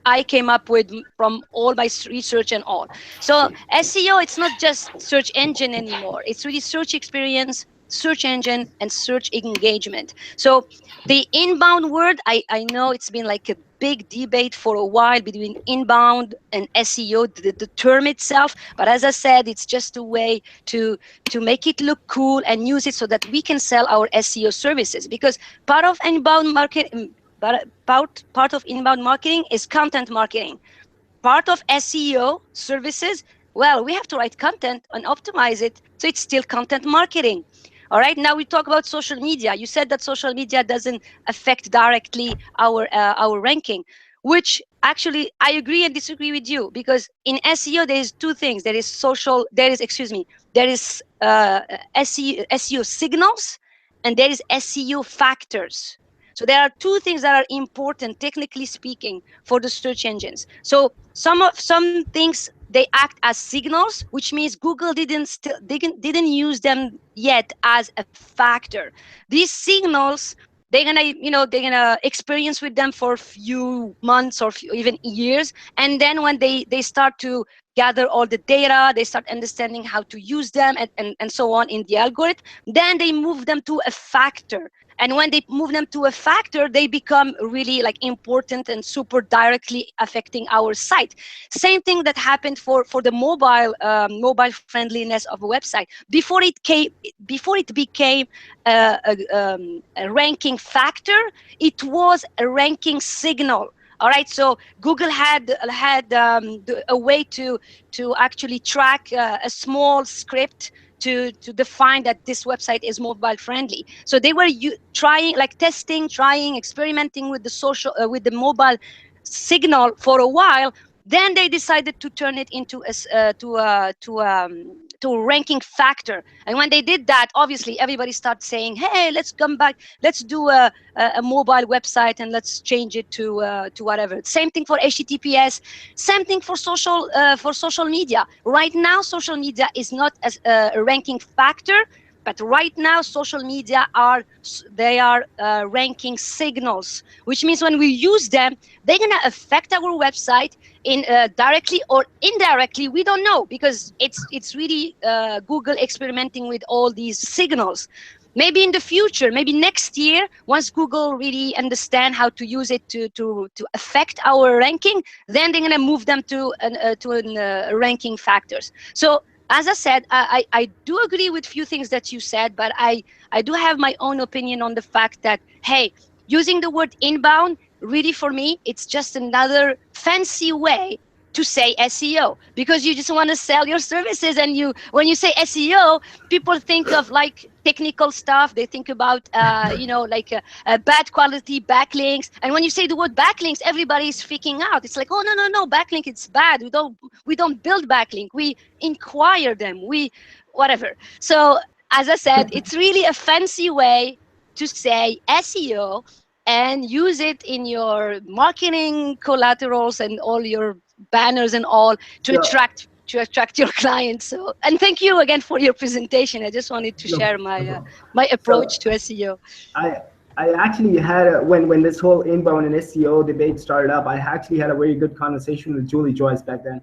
E: I came up with from all my research and all. So SEO, it's not just search engine anymore. It's really search experience, search engine, and search engagement. So the inbound word, I know it's been like a big debate for a while between inbound and SEO, the term itself. But as I said, it's just a way to make it look cool and use it so that we can sell our SEO services. Because part of inbound marketing, part of inbound marketing is content marketing. Part of SEO services, well, we have to write content and optimize it, so it's still content marketing. All right, now we talk about social media. You said that social media doesn't affect directly our ranking, which actually I agree and disagree with you, because in SEO there is two things. There is SEO signals, and there is SEO factors. So there are two things that are important, technically speaking, for the search engines. So some things, they act as signals, which means Google didn't use them yet as a factor. These signals, they're gonna experience with them for a few months or even years, and then when they start to gather all the data, they start understanding how to use them and so on in the algorithm, then they move them to a factor. And when they move them to a factor, they become really like important and super directly affecting our site. Same thing that happened for the mobile friendliness of a website. Before it became a ranking factor, it was a ranking signal. All right, so Google had a way to actually track a small script to define that this website is mobile friendly. So they were trying, experimenting with the mobile signal for a while. Then they decided to turn it into to a ranking factor. And when they did that, obviously everybody started saying, hey, let's come back, let's do a mobile website and let's change it to whatever. Same thing for HTTPS, same thing for social media. Right now, social media is not as a ranking factor, but right now social media are ranking signals, which means when we use them, they're going to affect our website in directly or indirectly. We don't know, because it's really Google experimenting with all these signals. Maybe in the future, maybe next year, once Google really understand how to use it to affect our ranking, then they're going to move them to ranking factors. So as I said, I do agree with few things that you said, but I do have my own opinion on the fact that, hey, using the word inbound, really for me, it's just another fancy way to say SEO, because you just want to sell your services. And when you say SEO, people think of like technical stuff. They think about like bad quality backlinks. And when you say the word backlinks, everybody's freaking out. It's like, oh no, backlink, it's bad. We don't build backlink. We inquire them. We whatever. So as I said, it's really a fancy way to say SEO and use it in your marketing collaterals and all your banners and all to attract your clients. So, and thank you again for your presentation. I just wanted to share my approach to SEO.
B: I actually had when this whole inbound and SEO debate started up, I actually had a very good conversation with Julie Joyce back then.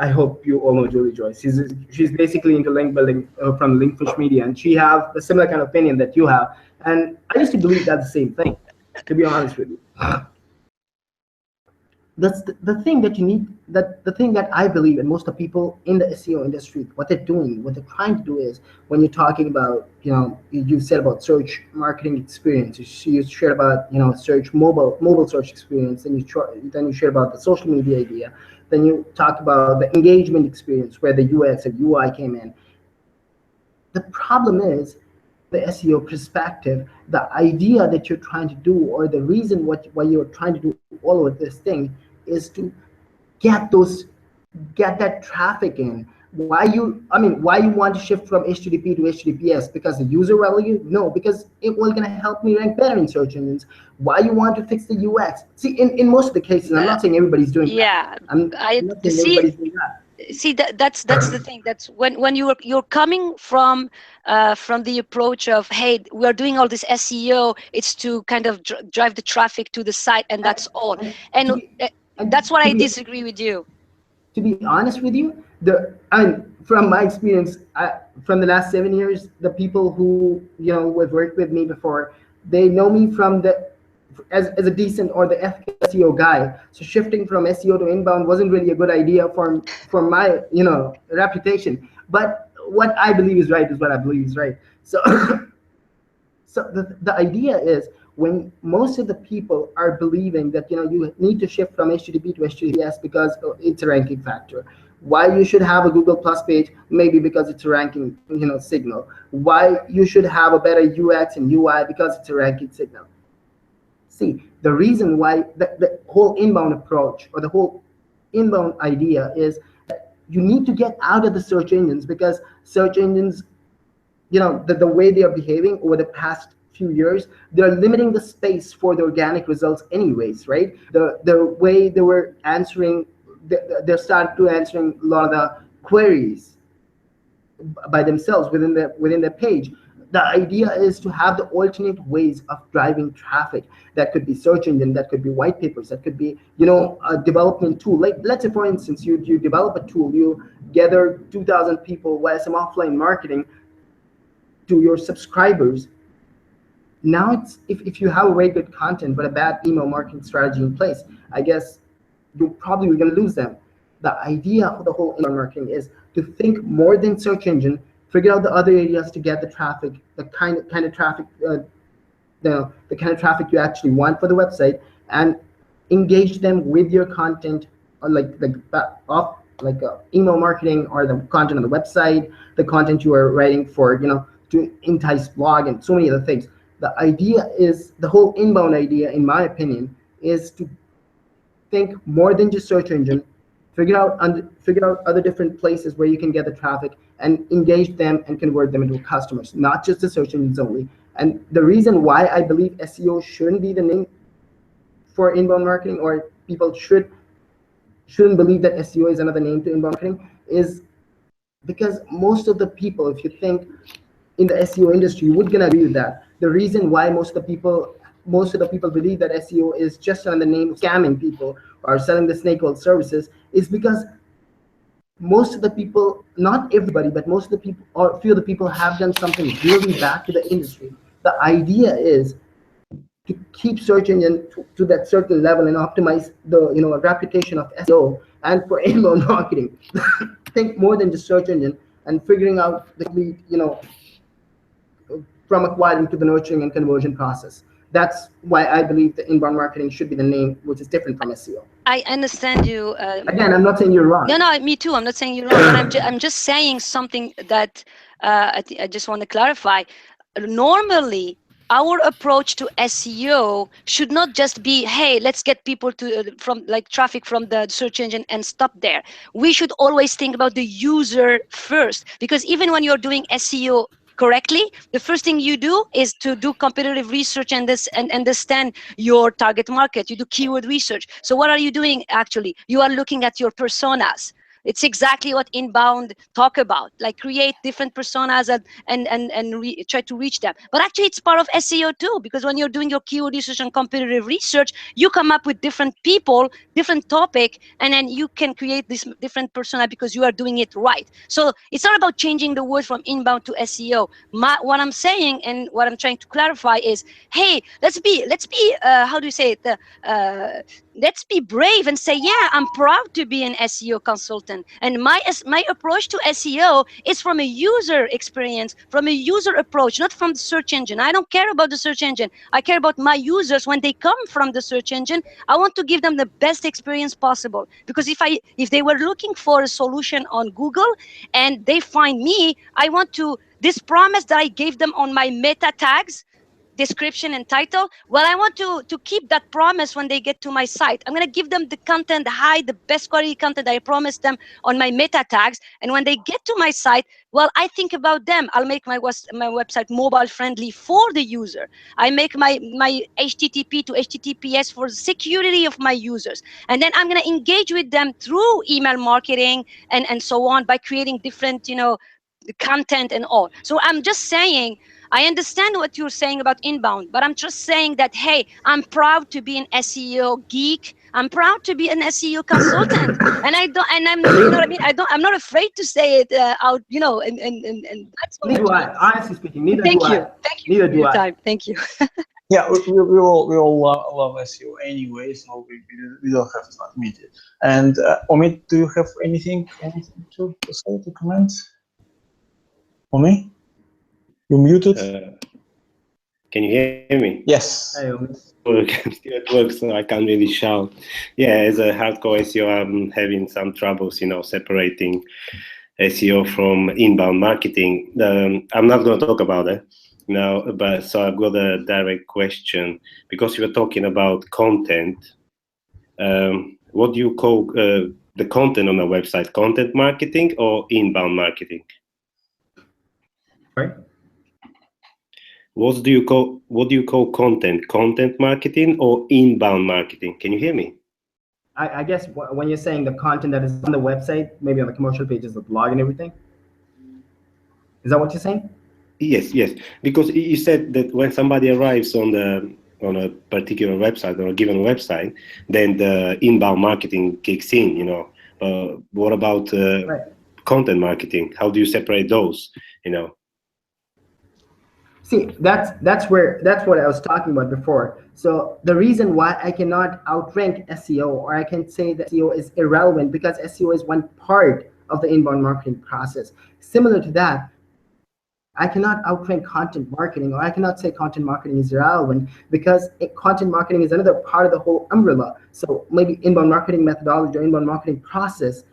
B: I hope you all know Julie Joyce. She's basically into link building from Linkfish Media, and she have a similar kind of opinion that you have. And I used to believe that's the same thing, to be honest with you. That's the thing that you need, the thing that I believe, and most of the people in the SEO industry, what they're trying to do is, when you're talking about, you said about search marketing experience, you shared about, search mobile search experience, and then you shared about the social media idea, then you talk about the engagement experience where the UX and UI came in. The problem is, the SEO perspective, the idea that you're trying to do, or the reason why you're trying to do all of this thing, is to get that traffic in. Why you want to shift from HTTP to HTTPS? Because the user value? No, because it was going to help me rank better in search engines. Why you want to fix the UX? See, in most of the cases, I'm not saying everybody's doing that. I'm not saying everybody's doing that.
E: See, that's the thing. That's when you're coming from the approach of, hey, we're doing all this SEO, it's to kind of drive the traffic to the site, and that's all. And that's what I disagree with you.
B: To be honest with you, from my experience, from the last 7 years, the people who would work with me before, they know me from as a decent or the ethical SEO guy. So shifting from SEO to inbound wasn't really a good idea for my reputation. But what I believe is right is what I believe is right. So so the idea is, when most of the people are believing that you need to shift from HTTP to HTTPS because it's a ranking factor. Why you should have a Google Plus page? Maybe because it's a ranking signal. Why you should have a better UX and UI? Because it's a ranking signal. See, the reason why the whole inbound approach or the whole inbound idea is that you need to get out of the search engines, because search engines, the way they are behaving over the past few years, they're limiting the space for the organic results anyways, right? The way they were answering, they're starting to answering a lot of the queries by themselves within their page. The idea is to have the alternate ways of driving traffic. That could be search engine, that could be white papers, that could be a development tool. Like, let's say for instance, you develop a tool, you gather 2,000 people via some offline marketing to your subscribers. Now it's if you have a very good content but a bad email marketing strategy in place, I guess you're probably going to lose them. The idea of the whole email marketing is to think more than search engine, figure out the other areas to get the traffic, the kind of traffic, the kind of traffic you actually want for the website, and engage them with your content, or like email marketing, or the content on the website, the content you are writing for to entice blog, and so many other things. The idea is, the whole inbound idea, in my opinion, is to think more than just search engine, figure out other different places where you can get the traffic and engage them and convert them into customers, not just the search engines only. And the reason why I believe SEO shouldn't be the name for inbound marketing, or people shouldn't believe that SEO is another name to inbound marketing, is because most of the people, if you think in the SEO industry, you would gonna agree with that. The reason why most of the people believe that SEO is just under the name of scamming people or selling the snake oil services is because most of the people, not everybody, but most of the people, or few of the people, have done something really bad to the industry. The idea is to keep search engine to that certain level and optimize the reputation of SEO and for inbound marketing. Think more than just search engine, and figuring out the from acquiring to the nurturing and conversion process. That's why I believe the inbound marketing should be the name, which is different from SEO.
E: I understand you.
B: Again, I'm not saying you're wrong.
E: No, me too. I'm not saying you're wrong. But I'm just saying something that I just want to clarify. Normally, our approach to SEO should not just be, hey, let's get people to from like traffic from the search engine and stop there. We should always think about the user first, because even when you're doing SEO correctly, the first thing you do is to do competitive research and understand your target market. You do keyword research. So what are you doing actually? You are looking at your personas. It's exactly what inbound talk about, like create different personas and try to reach them. But actually it's part of SEO too, because when you're doing your keyword research and competitive research, you come up with different people, different topic, and then you can create this different persona because you are doing it right. So it's not about changing the word from inbound to SEO. What I'm saying and what I'm trying to clarify is, hey, let's be how do you say it? Let's be brave and say, yeah, I'm proud to be an SEO consultant. And my approach to SEO is from a user experience, from a user approach, not from the search engine. I don't care about the search engine. I care about my users. When they come from the search engine, I want to give them the best experience possible. Because if they were looking for a solution on Google and they find me, I want to, this promise that I gave them on my meta tags, description and title, well, I want to keep that promise when they get to my site. I'm going to give them the content, the best quality content I promised them on my meta tags. And when they get to my site, well, I think about them. I'll make my website mobile friendly for the user. I make my HTTP to HTTPS for the security of my users. And then I'm going to engage with them through email marketing and so on, by creating different, content and all. So I'm just saying, I understand what you're saying about inbound, but I'm just saying that, hey, I'm proud to be an SEO geek. I'm proud to be an SEO consultant, and I'm, you know what I mean? I'm not afraid to say it out, and that's what
B: Neither do I. Honestly speaking, neither
E: Thank
B: do
E: you.
B: I.
E: Thank you
B: Neither
E: for
B: do
E: your
B: I.
E: time. Thank you.
A: Yeah, we all love SEO anyway, so we don't have to admit it. And Omid, do you have anything to say, to comment? Omid, you're muted.
F: Can you hear me?
A: Yes.
F: I'm still at work, so I can't really shout. Yeah, as a hardcore SEO, I'm having some troubles, separating SEO from inbound marketing. I'm not going to talk about it now, but so I've got a direct question. Because you were talking about content, what do you call the content on a website? Content marketing or inbound marketing?
B: Right.
F: What do you call content? Content marketing or inbound marketing? Can you hear me?
B: I guess when you're saying the content that is on the website, maybe on the commercial pages, the blog and everything, is that what you're saying?
F: Yes. Because you said that when somebody arrives on a particular website or a given website, then the inbound marketing kicks in. What about
B: Right.
F: content marketing? How do you separate those?
B: See, that's what I was talking about before. So the reason why I cannot outrank SEO, or I can say that SEO is irrelevant, because SEO is one part of the inbound marketing process. Similar to that, I cannot outrank content marketing, or I cannot say content marketing is irrelevant, because content marketing is another part of the whole umbrella. So maybe inbound marketing methodology or inbound marketing process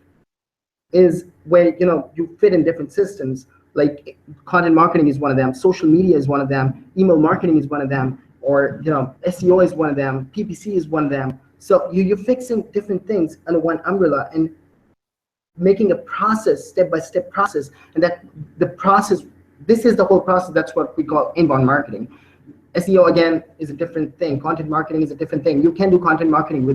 B: is where you fit in different systems. Like content marketing is one of them, social media is one of them, email marketing is one of them, or SEO is one of them, PPC is one of them. So you're fixing different things under one umbrella and making a process, step-by-step process, and that the process, this is the whole process. That's what we call inbound marketing. SEO again is a different thing. Content marketing is a different thing. You can do content marketing you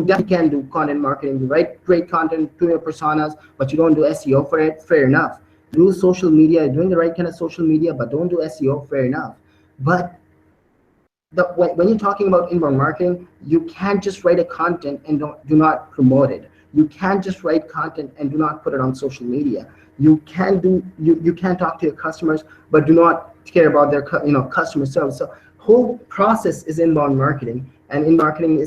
B: definitely can do content marketing. You write great content to your personas, but you don't do SEO for it. Fair enough. Do social media, doing the right kind of social media, but don't do SEO. Fair enough. But when you're talking about inbound marketing, you can't just write a content and do not promote it. You can't just write content and do not put it on social media. You can talk to your customers, but do not care about their customer service. So whole process is inbound marketing, and inbound marketing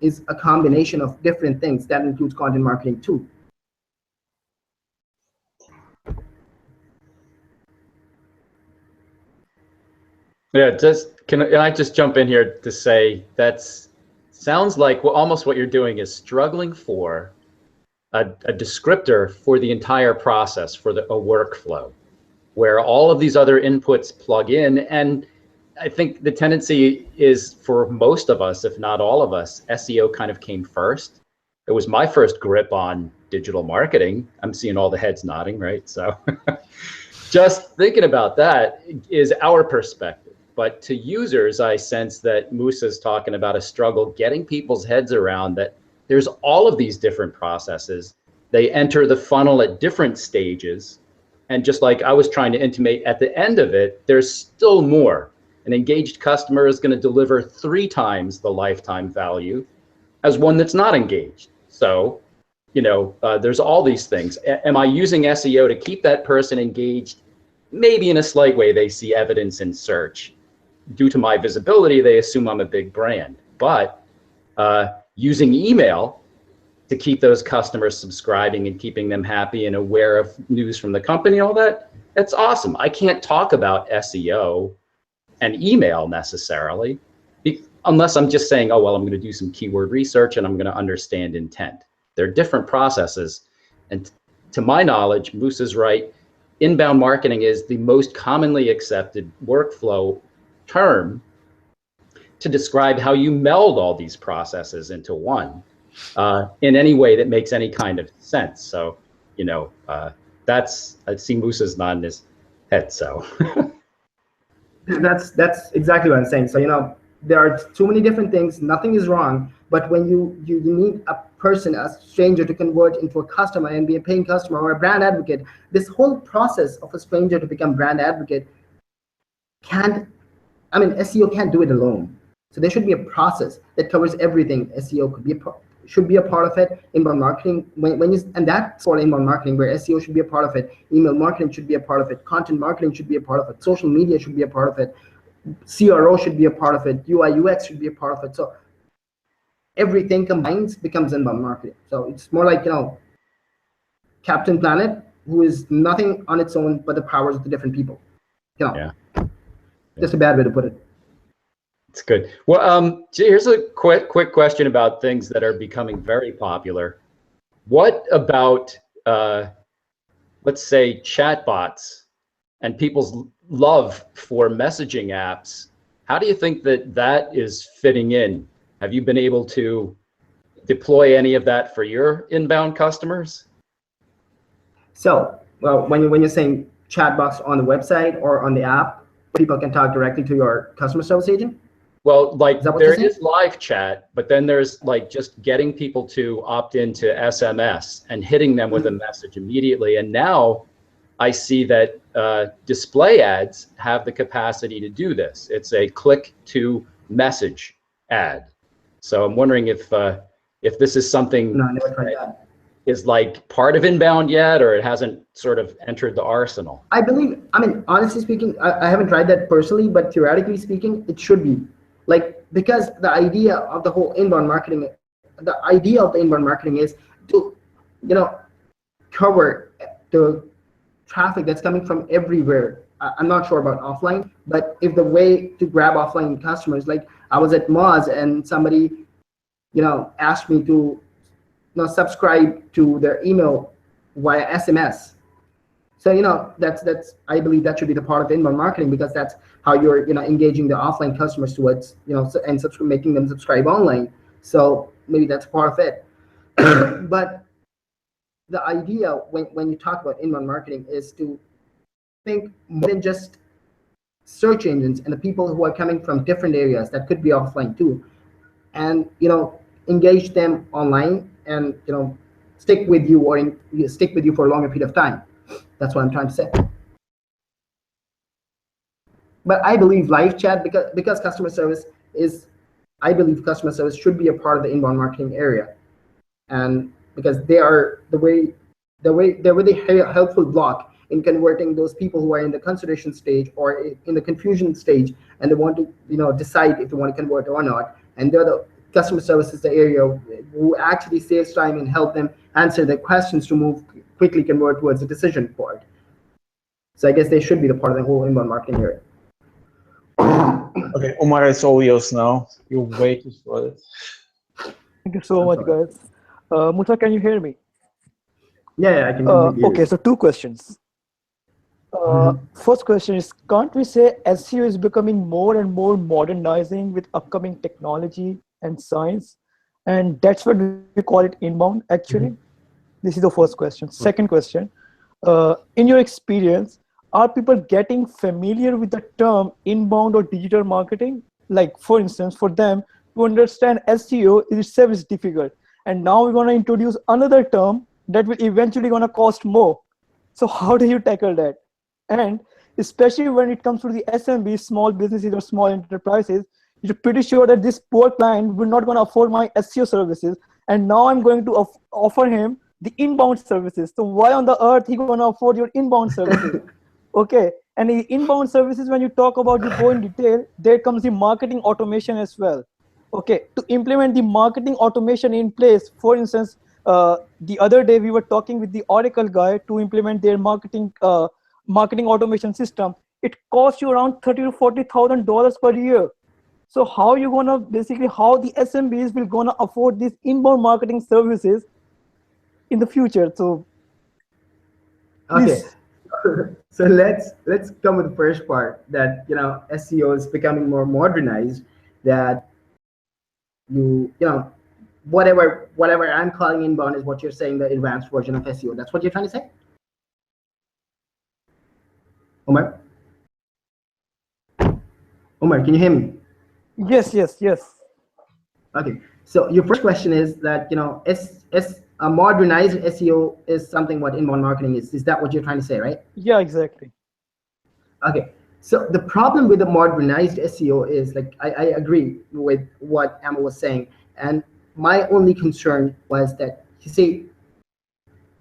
B: is a combination of different things that includes content marketing too.
D: Yeah, can I just jump in here to say sounds like almost what you're doing is struggling for a descriptor for the entire process, for a workflow, where all of these other inputs plug in. And I think the tendency is for most of us, if not all of us, SEO kind of came first. It was my first grip on digital marketing. I'm seeing all the heads nodding, right? So just thinking about that is our perspective. But to users, I sense that Moosa's talking about a struggle getting people's heads around that there's all of these different processes. They enter the funnel at different stages. And just like I was trying to intimate at the end of it, there's still more. An engaged customer is going to deliver 3 times the lifetime value as one that's not engaged. So, you know, there's all these things. Am I using SEO to keep that person engaged? Maybe in a slight way. They see evidence in search. Due to my visibility, they assume I'm a big brand. But using email to keep those customers subscribing and keeping them happy and aware of news from the company, all that, that's awesome. I can't talk about SEO and email necessarily, unless I'm just saying, oh, well, I'm going to do some keyword research and I'm going to understand intent. They're different processes. And to my knowledge, Moosa's right, inbound marketing is the most commonly accepted workflow term to describe how you meld all these processes into one in any way that makes any kind of sense. So, you know, that's, I see Moosa's nodding his head, so.
B: That's exactly what I'm saying. So, you know, there are too many different things. Nothing is wrong. But when you need a person, a stranger, to convert into a customer and be a paying customer or a brand advocate, this whole process of a stranger to become brand advocate SEO can't do it alone. So there should be a process that covers everything. SEO should be a part of it. Inbound marketing, and that's for inbound marketing, where SEO should be a part of it. Email marketing should be a part of it. Content marketing should be a part of it. Social media should be a part of it. CRO should be a part of it. UI UX should be a part of it. So everything combines becomes inbound marketing. So it's more like, you know, Captain Planet, who is nothing on its own but the powers of the different people. You know, just a bad way to put it.
D: It's good. Well, here's a quick question about things that are becoming very popular. What about, let's say, chatbots and people's love for messaging apps? How do you think that is fitting in? Have you been able to deploy any of that for your inbound customers?
B: So, well, when you're saying chatbots on the website or on the app, people can talk directly to your customer service agent?
D: Well, like there is live chat, but then there's like just getting people to opt into SMS and hitting them with a message immediately. And now I see that display ads have the capacity to do this. It's a click to message ad. So I'm wondering if this is something that is like part of inbound yet, or it hasn't sort of entered the arsenal.
B: I believe, honestly speaking, I haven't tried that personally, but theoretically speaking, it should be. Like, because the idea of the whole inbound marketing, is to, you know, cover the traffic that's coming from everywhere. I'm not sure about offline, but if the way to grab offline customers, like I was at Moz and somebody, you know, asked me to, you know, subscribe to their email via SMS. So, you know, that's I believe that should be the part of inbound marketing, because that's how you're, you know, engaging the offline customers towards, you know, and making them subscribe online. So maybe that's part of it. But the idea when you talk about inbound marketing is to think more than just search engines and the people who are coming from different areas that could be offline too, and, you know, engage them online and, you know, stick with you for a longer period of time. That's what I'm trying to say. But I believe live chat, because customer service should be a part of the inbound marketing area, and because they are the way helpful block in converting those people who are in the consideration stage or in the confusion stage, and they want to, you know, decide if they want to convert or not. And they're the customer service is the area who actually saves time and help them answer their questions to quickly convert towards the decision part. So I guess they should be the part of the whole inbound marketing area.
A: Okay, Omar, it's all yours now. You're waiting for it.
G: Thank you so much, guys. Moosa, can you hear me?
B: Yeah, I can completely hear
G: Okay,
B: you.
G: so two questions. First question is, can't we say SEO is becoming more and more modernizing with upcoming technology and science? And that's what we call it inbound, actually. This is the first question. Second question, in your experience, are people getting familiar with the term inbound or digital marketing? Like, for instance, for them to understand SEO itself is difficult. And now we're going to introduce another term that will eventually going to cost more. So how do you tackle that? And especially when it comes to the SMBs, small businesses or small enterprises, you're pretty sure that this poor client will not going to afford my SEO services. And now I'm going to offer him the inbound services. So why on the earth he going to afford your inbound services? Okay. And the inbound services, when you talk about, you go in detail, there comes the marketing automation as well. Okay, to implement the marketing automation in place, for instance, the other day we were talking with the Oracle guy to implement their marketing automation system. It costs you around $30,000 to $40,000 per year. So how you gonna basically, how the SMBs will gonna afford these inbound marketing services in the future? So
B: Okay.
G: please.
B: So let's come with the first part, that SEO is becoming more modernized, that whatever I'm calling inbound is what you're saying, the advanced version of SEO. That's what you're trying to say, Omar? Omar, can you hear me?
G: Yes.
B: Okay. So your first question is that a modernized SEO is something what inbound marketing is. Is that what you're trying to say, right?
G: Yeah, exactly.
B: Okay. So the problem with the modernized SEO is, like, I agree with what Emma was saying. And my only concern was that, you see,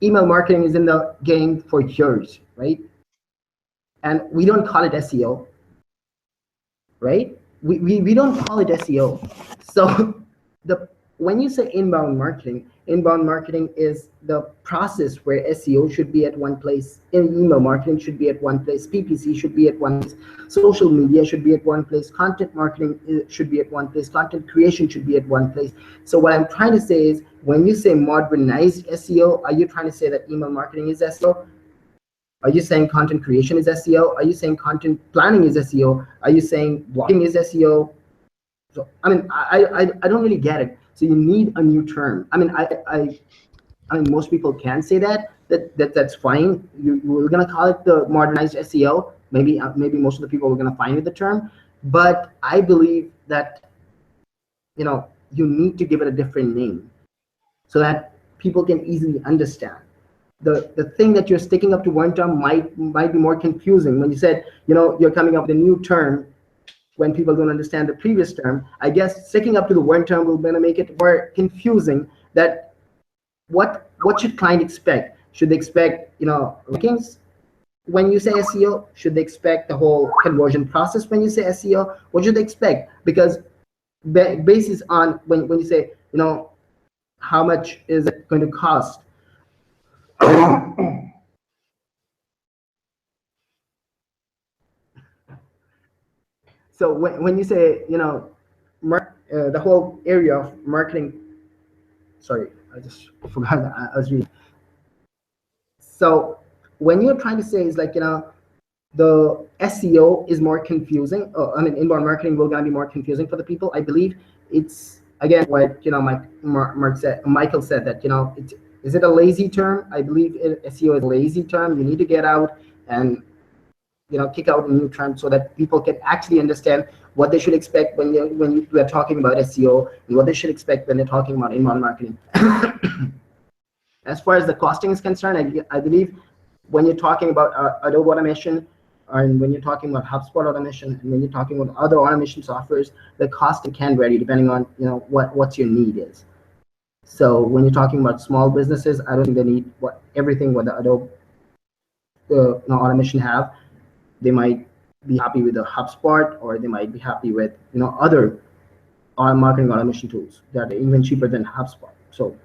B: email marketing is in the game for years, right? And we don't call it SEO, right? We don't call it SEO. So the when you say inbound marketing is the process where SEO should be at one place, in email marketing should be at one place, PPC should be at one place, social media should be at one place, content marketing should be at one place, content creation should be at one place. So what I'm trying to say is, when you say modernized SEO, are you trying to say that email marketing is SEO? Are you saying content creation is SEO? Are you saying content planning is SEO? Are you saying blogging is SEO? So I mean, I don't really get it. So you need a new term. I mean, I mean, most people can say that's fine. We're gonna call it the modernized SEO. Maybe most of the people are gonna find with the term, but I believe that you need to give it a different name so that people can easily understand. The thing that you're sticking up to one term might be more confusing. When you said you're coming up with a new term, when people don't understand the previous term, I guess sticking up to the one term will gonna make it more confusing. That what should client expect? Should they expect rankings when you say SEO? Should they expect the whole conversion process when you say SEO? What should they expect? Because basis on when you say how much is it going to cost? So when you say the whole area of marketing, sorry, I just forgot that I was reading. So when you're trying to say is like the SEO is more confusing. I mean, inbound marketing will gonna be more confusing for the people. I believe it's, again, what Michael said, that is it a lazy term? I believe SEO is a lazy term. You need to get out and kick out a new term so that people can actually understand what they should expect when we're talking about SEO, and what they should expect when they're talking about inbound marketing. As far as the costing is concerned, I believe when you're talking about Adobe automation, and when you're talking about HubSpot automation, and when you're talking about other automation softwares, the costing can vary depending on what your need is. So when you're talking about small businesses, I don't think they need everything what the Adobe automation have. They might be happy with the HubSpot, or they might be happy with other marketing automation tools that are even cheaper than HubSpot. So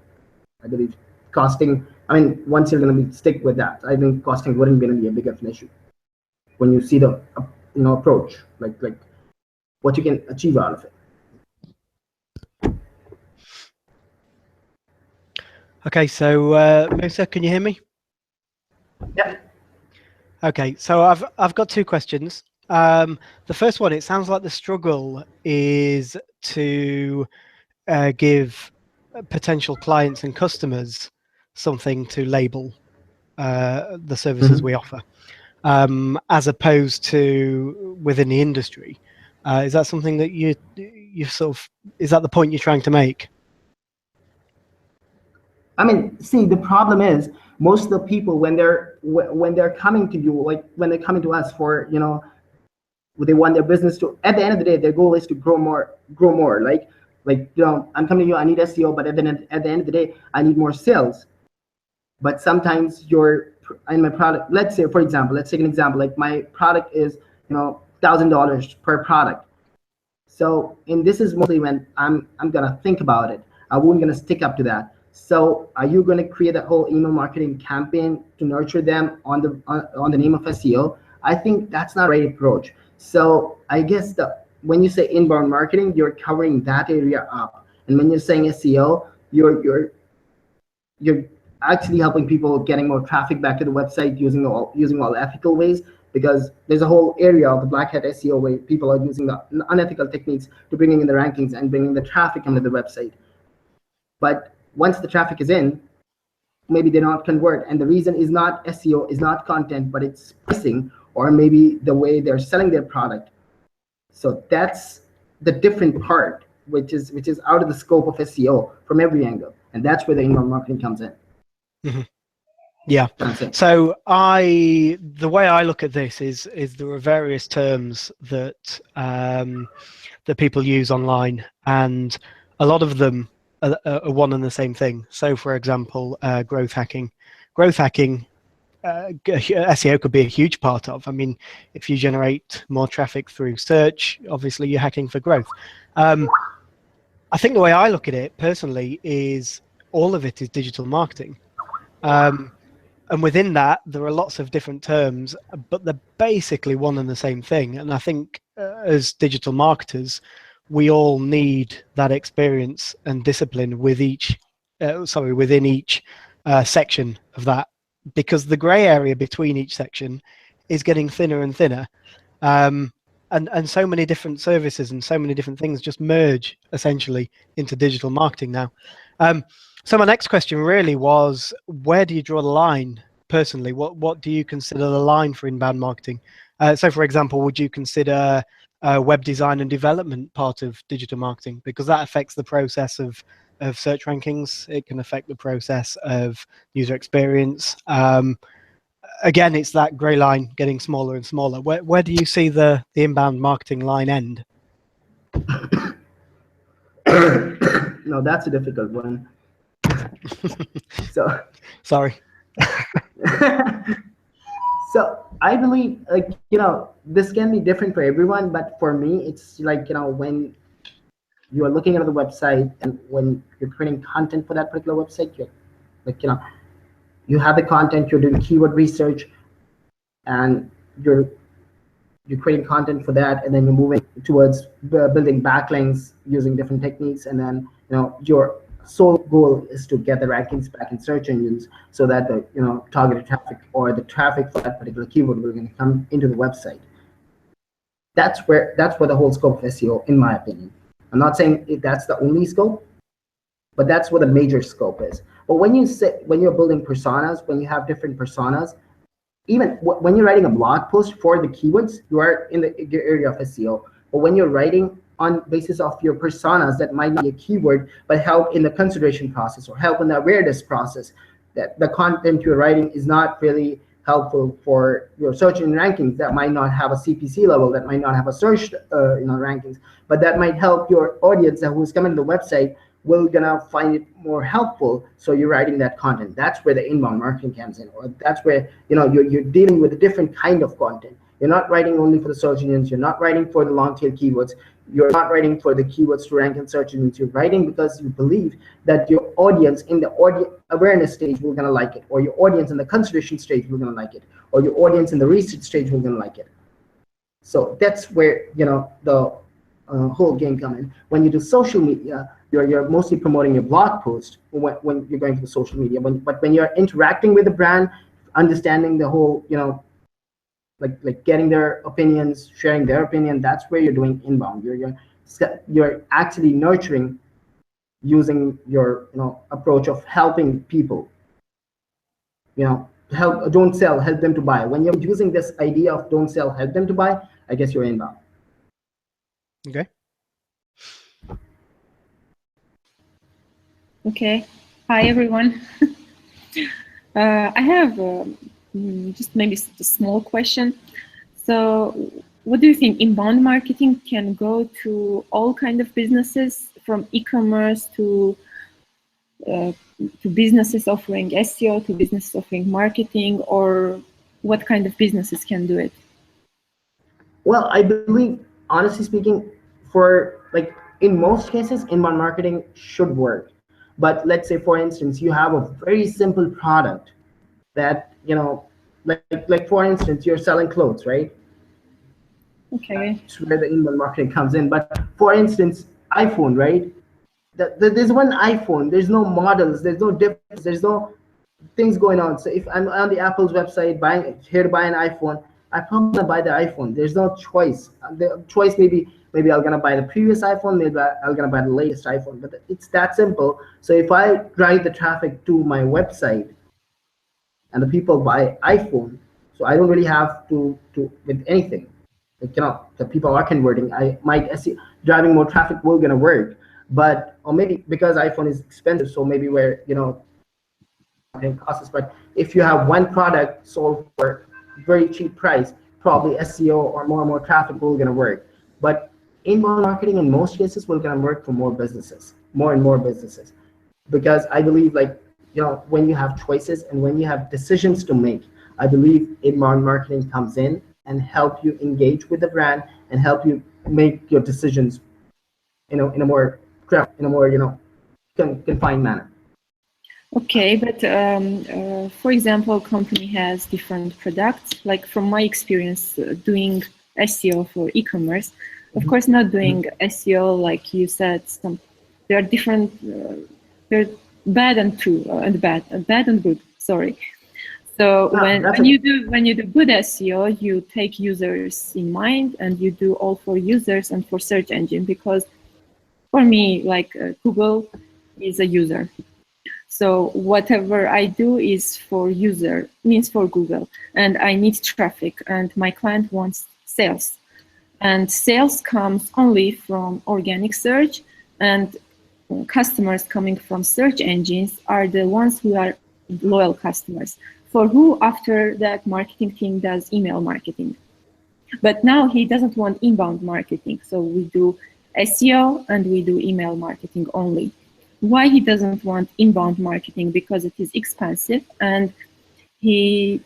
B: I believe costing, I mean, once you're going to stick with that, I think costing wouldn't be a big of an issue when you see the approach, like what you can achieve out of it.
H: Okay, so Moosa, can you hear me?
B: Yeah.
H: Okay, so I've got two questions. The first one, it sounds like the struggle is to give potential clients and customers something to label the services we offer, as opposed to within the industry. Is that something that you sort of, is that the point you're trying to make?
B: I mean, see, the problem is most of the people when they're coming to you, like when they're coming to us for, you know, they want their business to, at the end of the day, their goal is to grow more. Like, you know, I'm coming to you, I need SEO, but at the end of the day, I need more sales. But sometimes you're in my product, let's say, for example, let's take an example, like my product is, you know, $1,000 per product. So, and this is mostly when I'm gonna think about it. I won't gonna stick up to that. So, are you gonna create a whole email marketing campaign to nurture them on the name of SEO? I think that's not the right approach. So, I guess when you say inbound marketing, you're covering that area up, and when you're saying SEO, you're actually helping people getting more traffic back to the website using all ethical ways, because there's a whole area of the black hat SEO where people are using the unethical techniques to bringing in the rankings and bringing the traffic into the website. But once the traffic is in, maybe they don't convert, and the reason is not SEO, is not content, but it's pricing, or maybe the way they're selling their product. So that's the different part, which is out of the scope of SEO from every angle, and that's where the inbound marketing comes in.
H: Mm-hmm. Yeah. So the way I look at this is there are various terms that that people use online, and a lot of them are one and the same thing. So, for example, growth hacking. Growth hacking, SEO could be a huge part of. I mean, if you generate more traffic through search, obviously you're hacking for growth. I think the way I look at it personally is all of it is digital marketing. And within that, there are lots of different terms, but they're basically one and the same thing. And I think as digital marketers, we all need that experience and discipline with within each section of that, because the grey area between each section is getting thinner and thinner. And so many different services and so many different things just merge essentially into digital marketing now. So my next question really was, where do you draw the line personally? What do you consider the line for inbound marketing? So for example, would you consider web design and development part of digital marketing? Because that affects the process of search rankings. It can affect the process of user experience. Again, it's that grey line getting smaller and smaller. Where do you see the inbound marketing line end?
B: No, that's a difficult one. So
H: sorry.
B: So I believe, like, you know, this can be different for everyone, but for me, it's like, you know, when you are looking at the website and when you're creating content for that particular website, you're like, you know, you have the content, you're doing keyword research, and you're creating content for that, and then you're moving towards building backlinks using different techniques, and then, you know, your sole goal is to get the rankings back in search engines so that the, you know, targeted traffic or the traffic for that particular keyword will going to come into the website. That's where the whole scope of SEO, in my opinion. I'm not saying that's the only scope, but that's what the major scope is. But when you're building personas, when you have different personas, even when you're writing a blog post for the keywords, you are in the area of SEO. But when you're writing on basis of your personas that might not be a keyword, but help in the consideration process or help in the awareness process, that the content you're writing is not really helpful for your search engine rankings, that might not have a CPC level, that might not have a search rankings, but that might help your audience who's coming to the website will gonna find it more helpful. So you're writing that content. That's where the inbound marketing comes in, or that's where, you know, you're dealing with a different kind of content. You're not writing only for the search engines. You're not writing for the long tail keywords. You're not writing for the keywords to rank in search engines. You're writing because you believe that your audience in the awareness stage will gonna like it, or your audience in the consideration stage will gonna like it, or your audience in the research stage will gonna like it. So that's where, you know, the whole game come in. When you do social media, you're mostly promoting your blog post when you're going to the social media. But when you're interacting with the brand, understanding the whole, like getting their opinions, sharing their opinion, that's where you're doing inbound. You're actually nurturing using your approach of helping people. Don't sell, help them to buy. When you're using this idea of don't sell, help them to buy, I guess you're inbound.
H: Okay.
I: Okay. Hi, everyone. I have just maybe a small question. So what do you think? Inbound marketing can go to all kind of businesses, from e-commerce to businesses offering SEO, to businesses offering marketing, or what kind of businesses can do it?
B: Well, I believe, honestly speaking, in most cases, inbound marketing should work. But let's say, for instance, you have a very simple product that, like for instance, you're selling clothes, right?
I: Okay.
B: That's where the inbound marketing comes in. But for instance, iPhone, right? There's one iPhone. There's no models. There's no difference. There's no things going on. So if I'm on the Apple's website here to buy an iPhone, I'm probably gonna buy the iPhone. There's no choice. The choice maybe I'm gonna buy the previous iPhone. Maybe I'm gonna buy the latest iPhone. But it's that simple. So if I drive the traffic to my website, and the people buy iPhone, so I don't really have to with anything. The people are converting. My SEO driving more traffic will gonna work. But or maybe because iPhone is expensive, so maybe where costs. But if you have one product sold for very cheap price, probably SEO or more traffic will gonna work. But inbound marketing in most cases will gonna work for more businesses, more and more businesses, because I believe when you have choices and when you have decisions to make, I believe inbound marketing comes in and help you engage with the brand and help you make your decisions, in a more confined manner.
I: Okay, but for example, company has different products. Like from my experience doing SEO for e-commerce, of course, not doing SEO like you said. There are different. They're bad and true, and bad and good. Sorry. So when you do good SEO, you take users in mind and you do all for users and for search engine, because for me, like Google is a user. So whatever I do is for user, means for Google, and I need traffic, and my client wants sales. And sales comes only from organic search, and customers coming from search engines are the ones who are loyal customers, for who after that marketing team does email marketing. But now he doesn't want inbound marketing, so we do SEO and we do email marketing only. Why he doesn't want inbound marketing? Because it is expensive, and he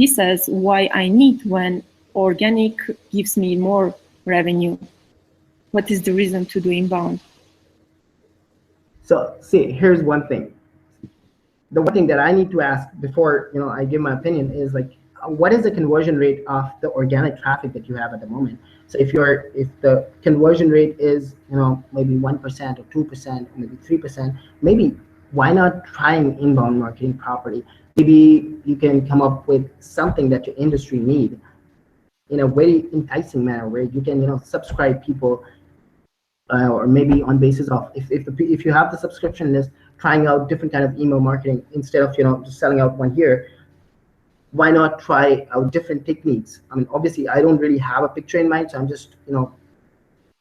I: says why I need when organic gives me more revenue. What is the reason to do inbound?
B: So see, here's one thing. The one thing that I need to ask before I give my opinion is what is the conversion rate of the organic traffic that you have at the moment? So if the conversion rate is maybe 1% or 2%, maybe 3%, maybe why not trying inbound marketing properly? Maybe you can come up with something that your industry need in a very enticing manner where you can subscribe people, or maybe on basis of if you have the subscription list, trying out different kind of email marketing instead of just selling out one year. Why not try out different techniques? I mean, obviously, I don't really have a picture in mind, so I'm just,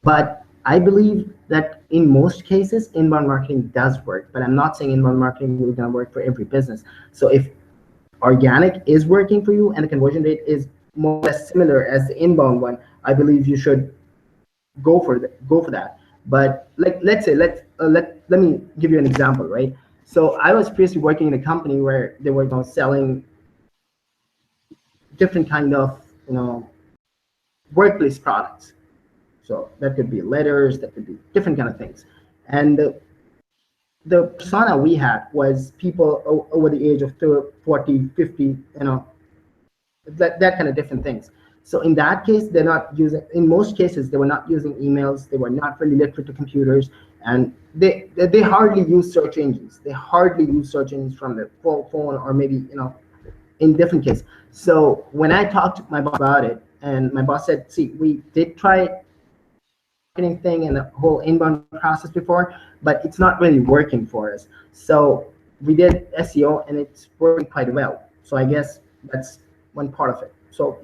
B: but I believe that in most cases, inbound marketing does work, but I'm not saying inbound marketing will gonna work for every business. So if organic is working for you and the conversion rate is more or less similar as the inbound one, I believe you should go for that. But let's say, let me give you an example, right? So I was previously working in a company where they were selling different kind of workplace products. So that could be letters, that could be different kind of things. And the persona we had was people over the age of 30, 40, 50, that kind of different things. So in that case, they're not using, in most cases, they were not using emails, they were not really literate to computers, and they hardly use search engines. They hardly use search engines from their phone, or maybe, in different cases. So when I talked to my boss about it, and my boss said, see, we did try marketing thing and the whole inbound process before, but it's not really working for us. So we did SEO and it's working quite well. So I guess that's one part of it. So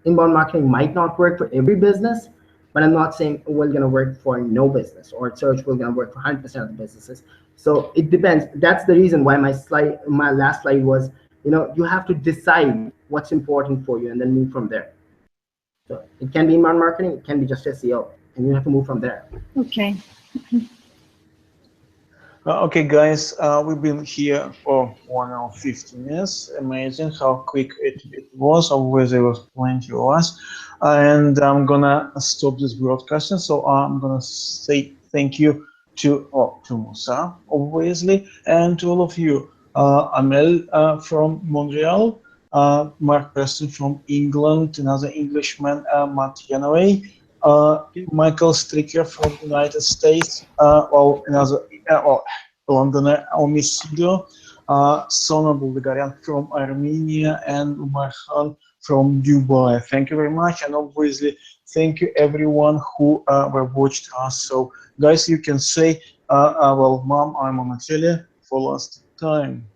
B: inbound marketing might not work for every business, but I'm not saying we're going to work for no business, or search will going to work for 100% of the businesses. So it depends. That's the reason why my last slide was, you have to decide what's important for you and then move from there. So it can be inbound marketing, it can be just SEO, and you have to move from there.
I: Okay.
A: Okay, guys, we've been here for 1 hour 50 minutes. Amazing how quick it was. Always there was plenty of us. And I'm gonna stop this broadcasting. So I'm gonna say thank you to Moosa, obviously, and to all of you. Amel from Montreal, Mark Preston from England, another Englishman, Matt Yanaway, Michael Stricker from United States, or another Londoner Omisido, Sona Bulgarian from Armenia, and Umar Khan from Dubai. Thank you very much, and obviously thank you everyone who were watched us. So guys, you can say, well, Mom, I'm on Australia for last time.